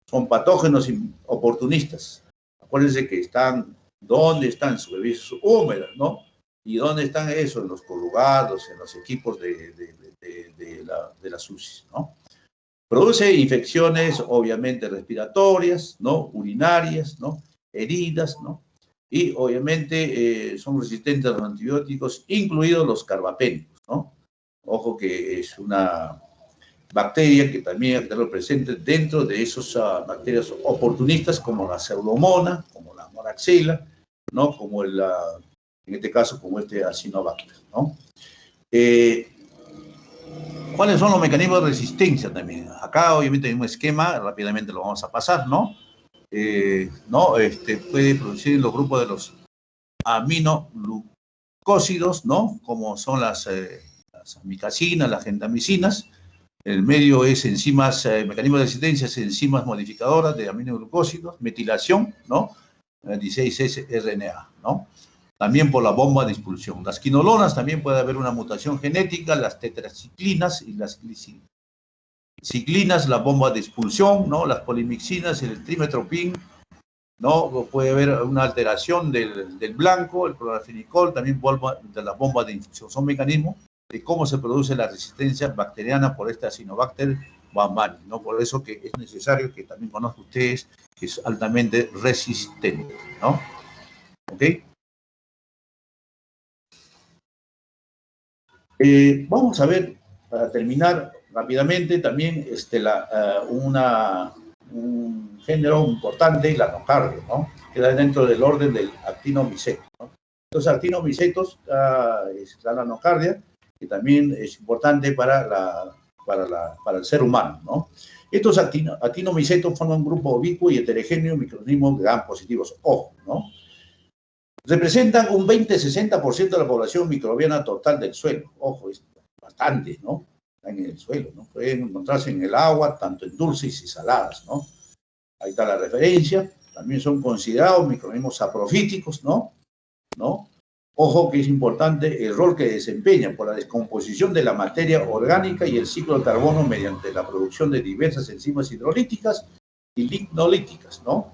Son patógenos oportunistas. Acuérdense que están, ¿dónde están? Superficies húmedas, ¿no? ¿Y dónde están eso? En los corrugados, en los equipos de las UCIs, ¿no? Produce infecciones, obviamente, respiratorias, ¿no?, urinarias, ¿no?, heridas, ¿no? Y, obviamente, son resistentes a los antibióticos, incluidos los carbapénicos, ¿no? Ojo que es una bacteria que también hay que tenerlo presente dentro de esas bacterias oportunistas, como la pseudomonas, como la moraxella, ¿no?, como en este caso, como este Acinetobacter, ¿no? ¿Cuáles son los mecanismos de resistencia también? Acá, obviamente, hay un esquema, rápidamente lo vamos a pasar, ¿no? Puede producir en los grupos de los aminoglucósidos, ¿no?, como son las amicasinas, las gentamicinas. El medio es enzimas, mecanismos de resistencia es enzimas modificadoras de aminoglucósidos, metilación, ¿no?, 16S-RNA, ¿no? También por la bomba de expulsión. Las quinolonas también puede haber una mutación genética, las tetraciclinas y las ciclinas, la bomba de expulsión, ¿no?, las polimixinas, el trimetoprim, ¿no? Puede haber una alteración del blanco, el clorafenicol, también de la bomba de infusión. Son mecanismos de cómo se produce la resistencia bacteriana por este Acinetobacter baumannii, ¿no? Por eso que es necesario que también conozcan ustedes que es altamente resistente, ¿no? ¿Ok? Vamos a ver, para terminar rápidamente, también un género importante, la nocardia, ¿no?, queda dentro del orden del actinomiceto, ¿no? Entonces, actinomicetos está la nocardia, que también es importante para el ser humano, ¿no? Estos actinomicetos forman un grupo ubicuo y heterogéneo de microorganismos gram positivos, ojo, ¿no? Representan un 20-60% de la población microbiana total del suelo. Ojo, es bastante, ¿no? Están en el suelo, ¿no? Pueden encontrarse en el agua, tanto en dulces y saladas, ¿no? Ahí está la referencia. también son considerados microorganismos saprofíticos, ¿no? Ojo que es importante el rol que desempeñan por la descomposición de la materia orgánica y el ciclo del carbono mediante la producción de diversas enzimas hidrolíticas y lignolíticas, ¿no?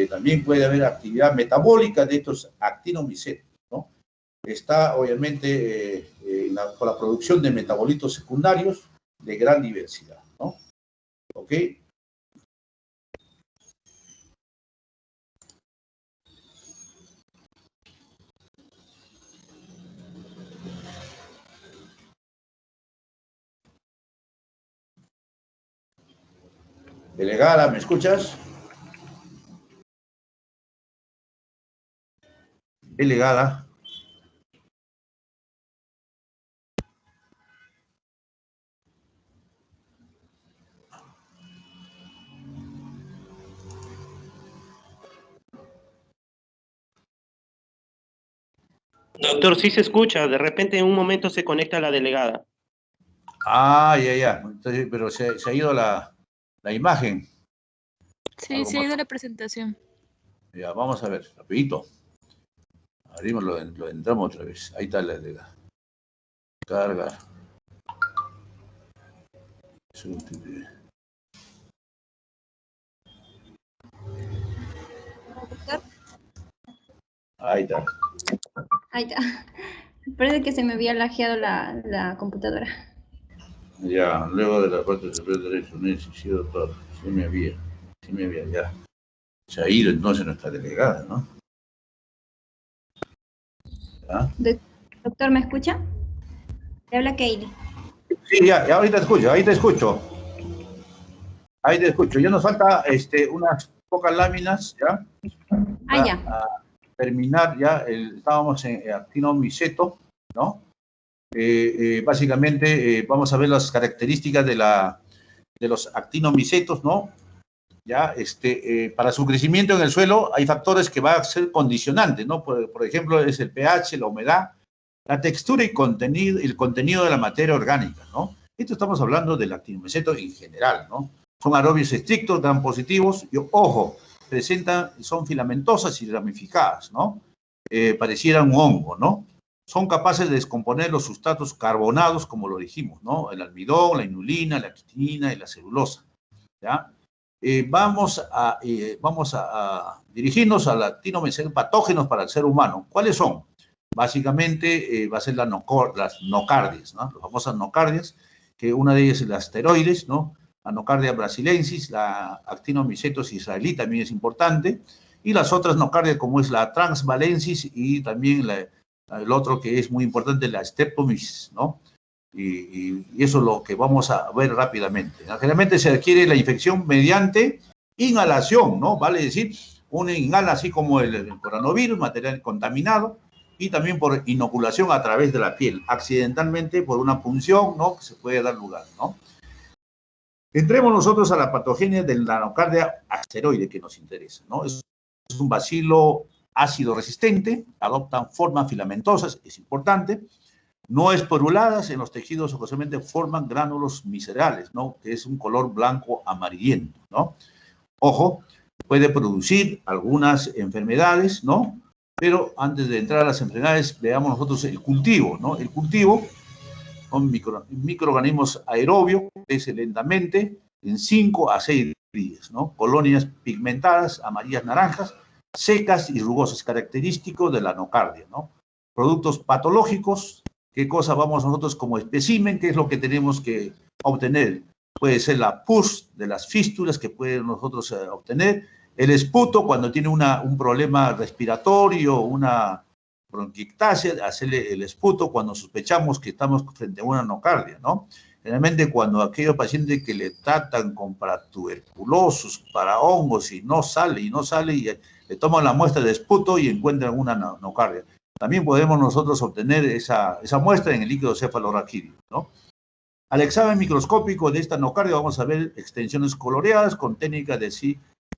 También puede haber actividad metabólica de estos actinomicetos, ¿no? Está obviamente por la producción de metabolitos secundarios de gran diversidad, ¿no? ¿Ok? Delegada, ¿me escuchas? Delegada. Doctor, sí se escucha, de repente en un momento se conecta la delegada. Ah, ya. Entonces, pero se ha ido la imagen. Sí, se ha ido la presentación. Ya, vamos a ver, rapidito. Abrimos, lo entramos otra vez. Ahí está la delegada. Carga. Ahí está. Ahí está. Parece que se me había lajeado la computadora. Ya, luego de la parte superior derecha, sí, doctor. Sí me había, ya. Se ha ido entonces nuestra delegada, ¿no? ¿Ya? Doctor, ¿me escucha? Le habla Keili. Sí, ya ahorita escucho, ahí te escucho. Ya nos falta unas pocas láminas, ¿ya? Ya. A terminar ya, estábamos en actinomiceto, ¿no? Básicamente vamos a ver las características de los actinomicetos, ¿no? Ya, para su crecimiento en el suelo hay factores que van a ser condicionantes, ¿no? Por ejemplo, es el pH, la humedad, la textura y el contenido de la materia orgánica, ¿no? Esto estamos hablando del actinomiceto en general, ¿no? Son aerobios estrictos, gram positivos, y ojo, son filamentosas y ramificadas, ¿no? Pareciera un hongo, ¿no? Son capaces de descomponer los sustratos carbonados, como lo dijimos, ¿no? El almidón, la inulina, la quitina y la celulosa, ¿ya? Vamos a dirigirnos a los actinomicetos patógenos para el ser humano. ¿Cuáles son? Básicamente va a ser las nocardias, ¿no? Las famosas nocardias, que una de ellas es la asteroides, ¿no? La nocardia brasilensis, la actinomicetos israelí también es importante, y las otras nocardias como es la transvalensis y también el otro que es muy importante, la streptomyces, ¿no? Y eso es lo que vamos a ver rápidamente. Generalmente se adquiere la infección mediante inhalación, ¿no? Vale decir, uno inhala así como el coronavirus, material contaminado, y también por inoculación a través de la piel, accidentalmente por una punción, ¿no? Que se puede dar lugar, ¿no? Entremos nosotros a la patogenia de la nocardia asteroide que nos interesa, ¿no? Es un bacilo ácido resistente, adoptan formas filamentosas, es importante, no esporuladas en los tejidos, ocasionalmente forman gránulos miserales, ¿no? Que es un color blanco amarillento, ¿no? Ojo, puede producir algunas enfermedades, ¿no? Pero antes de entrar a las enfermedades, veamos nosotros el cultivo, ¿no? El cultivo son microorganismos aerobios, crece lentamente en 5 a 6 días, ¿no? Colonias pigmentadas, amarillas, naranjas, secas y rugosas, característico de la nocardia, ¿no? Productos patológicos, ¿qué cosa vamos nosotros como espécimen? ¿Qué es lo que tenemos que obtener? Puede ser la pus de las fístulas que pueden nosotros obtener, el esputo cuando tiene un problema respiratorio, una bronquiectasia, hacerle el esputo cuando sospechamos que estamos frente a una nocardia, ¿no? Generalmente cuando aquellos pacientes que le tratan con para tuberculosis, para hongos y no sale, y le toman la muestra de esputo y encuentran una nocardia. También podemos nosotros obtener esa muestra en el líquido cefalorraquídeo, ¿no? Al examen microscópico de esta nocardia vamos a ver extensiones coloreadas con técnica de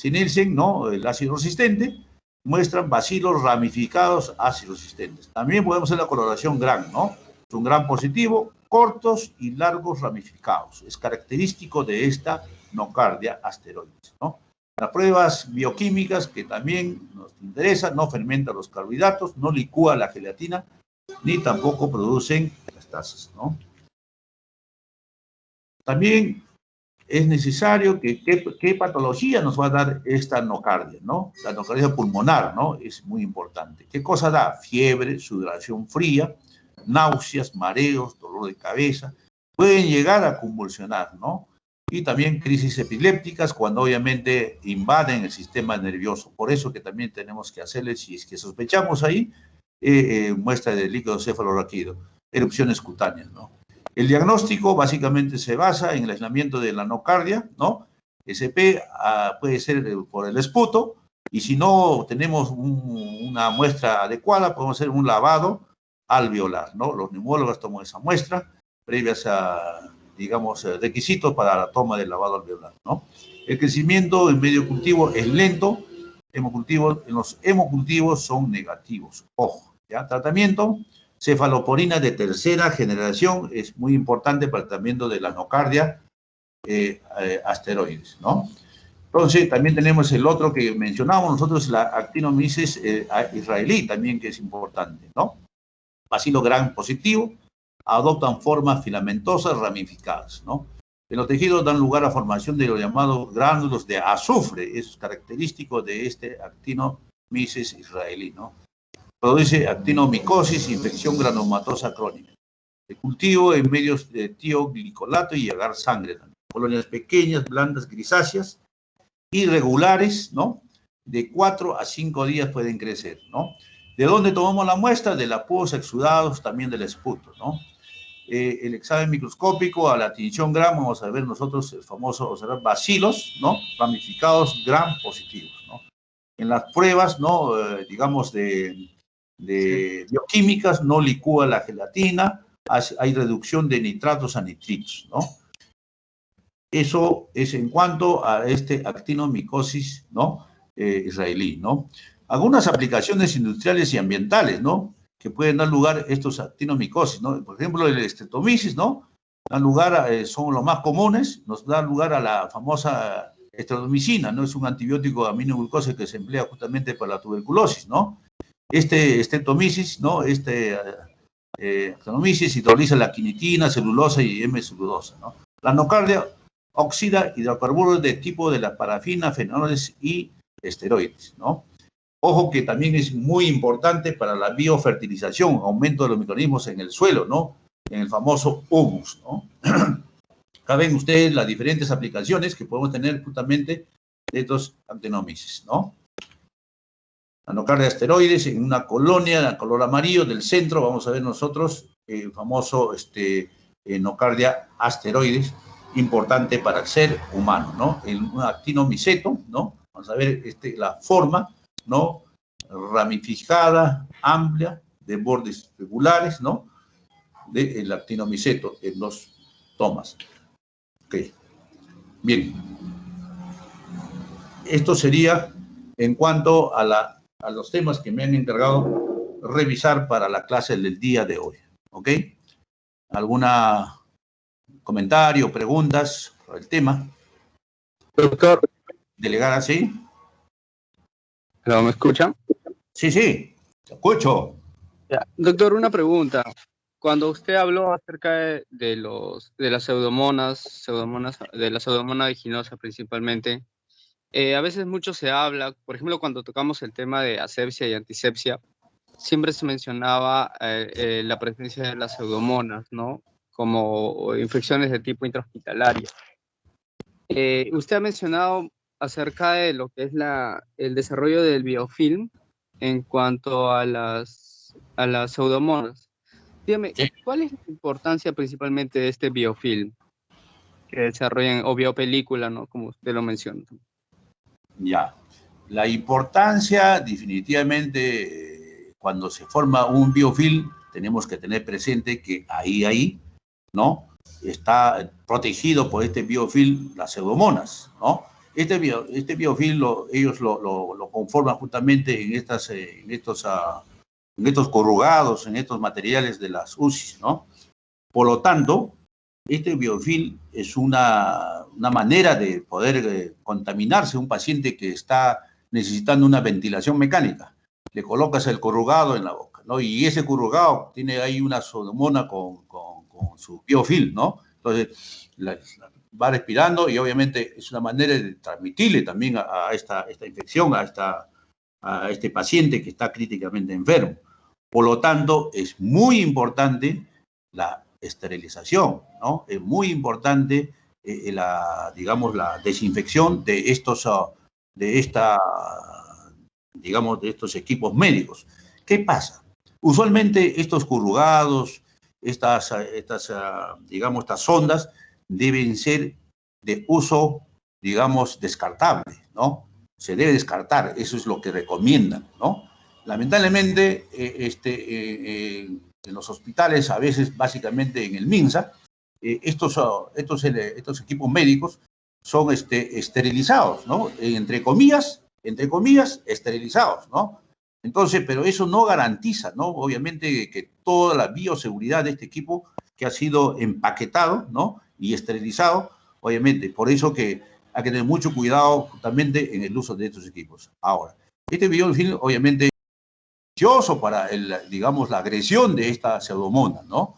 Nielsen, ¿no? El ácido resistente, muestran bacilos ramificados ácidos resistentes. También podemos hacer la coloración Gram, ¿no? Es un Gram positivo, cortos y largos ramificados. Es característico de esta nocardia asteroides, ¿no? Las pruebas bioquímicas que también nos interesan, no fermentan los carbohidratos, no licúa la gelatina, ni tampoco producen metástasis, ¿no? También es necesario qué patología nos va a dar esta nocardia, ¿no? La nocardia pulmonar, ¿no? Es muy importante. ¿Qué cosa da? Fiebre, sudoración fría, náuseas, mareos, dolor de cabeza. Pueden llegar a convulsionar, ¿no? Y también crisis epilépticas cuando obviamente invaden el sistema nervioso. Por eso que también tenemos que hacerle, si es que sospechamos ahí, muestra de líquido cefalorraquídeo, erupciones cutáneas, ¿no? El diagnóstico básicamente se basa en el aislamiento de la nocardia, ¿no? SP puede ser por el esputo, y si no tenemos una muestra adecuada, podemos hacer un lavado alveolar, ¿no? Los neumólogos toman esa muestra previas a, digamos, requisitos para la toma del lavado alveolar, ¿no? El crecimiento en medio cultivo es lento, los hemocultivos son negativos. Ojo, ¿ya? Tratamiento, cefalosporina de tercera generación, es muy importante para el tratamiento de la nocardia asteroides, ¿no? Entonces, también tenemos el otro que mencionamos nosotros, la actinomimesis israelí, también que es importante, ¿no? Bacilo gram positivo, adoptan formas filamentosas ramificadas, ¿no? En los tejidos dan lugar a formación de los llamados gránulos de azufre, es característico de este actinomimesis israelí, ¿no? Produce actinomicosis, infección granulomatosa crónica. El cultivo en medios de tioglicolato y agar sangre también. Colonias pequeñas, blandas, grisáceas, irregulares, ¿no? De 4 a 5 días pueden crecer, ¿no? ¿De dónde tomamos la muestra? De la pus, exudados, también del esputo, ¿no? El examen microscópico a la tinción gram, vamos a ver nosotros el famoso observar bacilos, ¿no? Ramificados gram positivos, ¿no? En las pruebas, ¿no? Digamos de bioquímicas, no licúa la gelatina, hay reducción de nitratos a nitritos, ¿no? Eso es en cuanto a este actinomicosis, ¿no? Israelí, ¿no? Algunas aplicaciones industriales y ambientales, ¿no? Que pueden dar lugar a estos actinomicosis, ¿no? Por ejemplo, el estreptomisis, ¿no? Dan lugar son los más comunes, nos da lugar a la famosa estreptomicina, ¿no? Es un antibiótico de aminoglucosa que se emplea justamente para la tuberculosis, ¿no? Estreptomisis, ¿no? Estreptomisis hidroliza la quinitina, celulosa y M-celulosa, ¿no? La nocardia oxida hidrocarburos de tipo de la parafina, fenoles y esteroides, ¿no? Ojo que también es muy importante para la biofertilización, aumento de los microorganismos en el suelo, ¿no? En el famoso humus, ¿no? Acá ven ustedes las diferentes aplicaciones que podemos tener justamente de estos actinomimesis, ¿no? La nocardia de asteroides en una colonia de color amarillo del centro, vamos a ver nosotros el famoso nocardia asteroides, importante para el ser humano, ¿no? Un actinomiceto, ¿no? Vamos a ver la forma, ¿no? Ramificada, amplia, de bordes regulares, ¿no? Del actinomiceto en los tomas. Ok. Bien. Esto sería en cuanto a los temas que me han encargado revisar para la clase del día de hoy. ¿Ok? ¿Alguna comentario, preguntas sobre el tema? Doctor. Delegada, ¿sí? ¿Me escuchan? Sí, sí, te escucho. Ya. Doctor, una pregunta. Cuando usted habló acerca de las pseudomonas, de la pseudomona aeruginosa principalmente, a veces mucho se habla, por ejemplo, cuando tocamos el tema de asepsia y antisepsia, siempre se mencionaba la presencia de las pseudomonas, ¿no? Como infecciones de tipo intrahospitalario. Usted ha mencionado acerca de lo que es el desarrollo del biofilm en cuanto a las pseudomonas. Dígame, ¿cuál es la importancia principalmente de este biofilm que desarrollan, o biopelícula, ¿no? Como usted lo menciona. Ya. La importancia, definitivamente, cuando se forma un biofilm, tenemos que tener presente que ahí, ¿no? Está protegido por este biofilm las pseudomonas, ¿no? Este biofilm ellos lo conforman justamente en estos corrugados, en estos materiales de las UCIs, ¿no? Por lo tanto, este biofilm es una manera de poder contaminarse un paciente que está necesitando una ventilación mecánica. Le colocas el corrugado en la boca, ¿no? Y ese corrugado tiene ahí una pseudomonas con su biofilm, ¿no? Entonces, va respirando y obviamente es una manera de transmitirle también a esta infección, a este paciente que está críticamente enfermo. Por lo tanto, es muy importante la esterilización, ¿no? Es muy importante digamos, la desinfección de estos equipos médicos. ¿Qué pasa? Usualmente estos corrugados, estas sondas deben ser de uso, digamos, descartable, ¿no? Se debe descartar, eso es lo que recomiendan, ¿no? Lamentablemente, en los hospitales, a veces básicamente en el MINSA, estos equipos médicos son esterilizados, ¿no? Entre comillas, esterilizados, ¿no? Entonces, pero eso no garantiza, ¿no? Obviamente que toda la bioseguridad de este equipo que ha sido empaquetado, ¿no? Y esterilizado, obviamente, por eso que hay que tener mucho cuidado justamente en el uso de estos equipos. Ahora, este biofilm, obviamente, es beneficioso para, digamos, la agresión de esta pseudomonas, ¿no?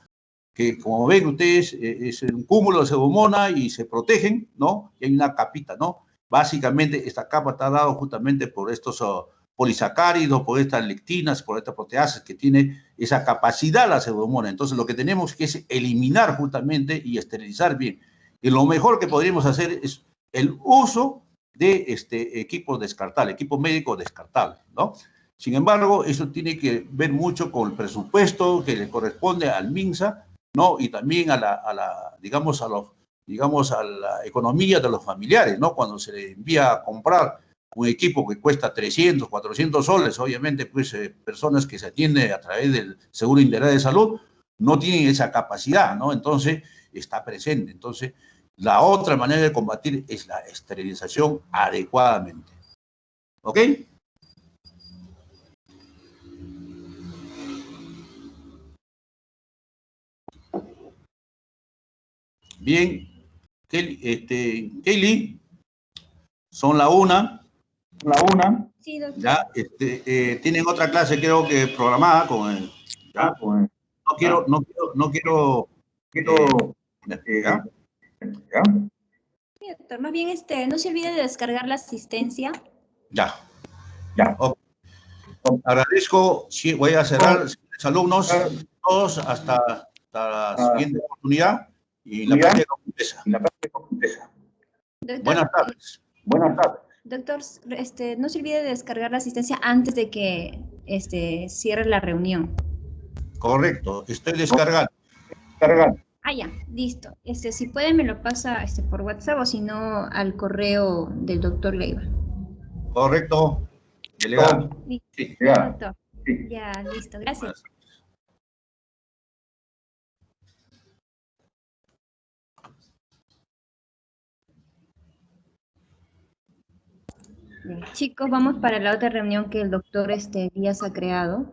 Que como ven ustedes, es un cúmulo de pseudomonas y se protegen, ¿no? Y hay una capita, ¿no? Básicamente, esta capa está dada justamente por estos polisacáridos, por estas lectinas, por estas proteasas que tiene esa capacidad la pseudomonas. Entonces, lo que tenemos que es eliminar justamente y esterilizar bien. Y lo mejor que podríamos hacer es el uso de equipos descartables, equipos médicos descartables, ¿no? Sin embargo, eso tiene que ver mucho con el presupuesto que le corresponde al MINSA, ¿no? Y también digamos, a la economía de los familiares, ¿no? Cuando se le envía a comprar un equipo que cuesta 300, 400 soles, obviamente, pues, personas que se atienden a través del Seguro Integral de Salud no tienen esa capacidad, ¿no? Entonces, está presente. Entonces, la otra manera de combatir es la esterilización adecuadamente. ¿Ok? Bien, Kelly, son la una. Sí, doctor. Ya, tienen otra clase, creo que programada con el. ¿Ya? No quiero. ¿Ya? Sí, doctor. Más bien, no se olvide de descargar la asistencia. Ya. Okay. Agradezco, sí, voy a cerrar, los alumnos, todos hasta la siguiente oportunidad y la práctica empieza. Doctor, Buenas tardes. doctor, no se olvide de descargar la asistencia antes de que cierre la reunión. Correcto, estoy descargando. Ah, ya, listo. Si puede me lo pasa por WhatsApp o si no al correo del doctor Leiva. Correcto, delegado. Listo, Sí. doctor. Ya, listo, gracias. Bien, chicos, vamos para la otra reunión que el doctor Díaz ha creado.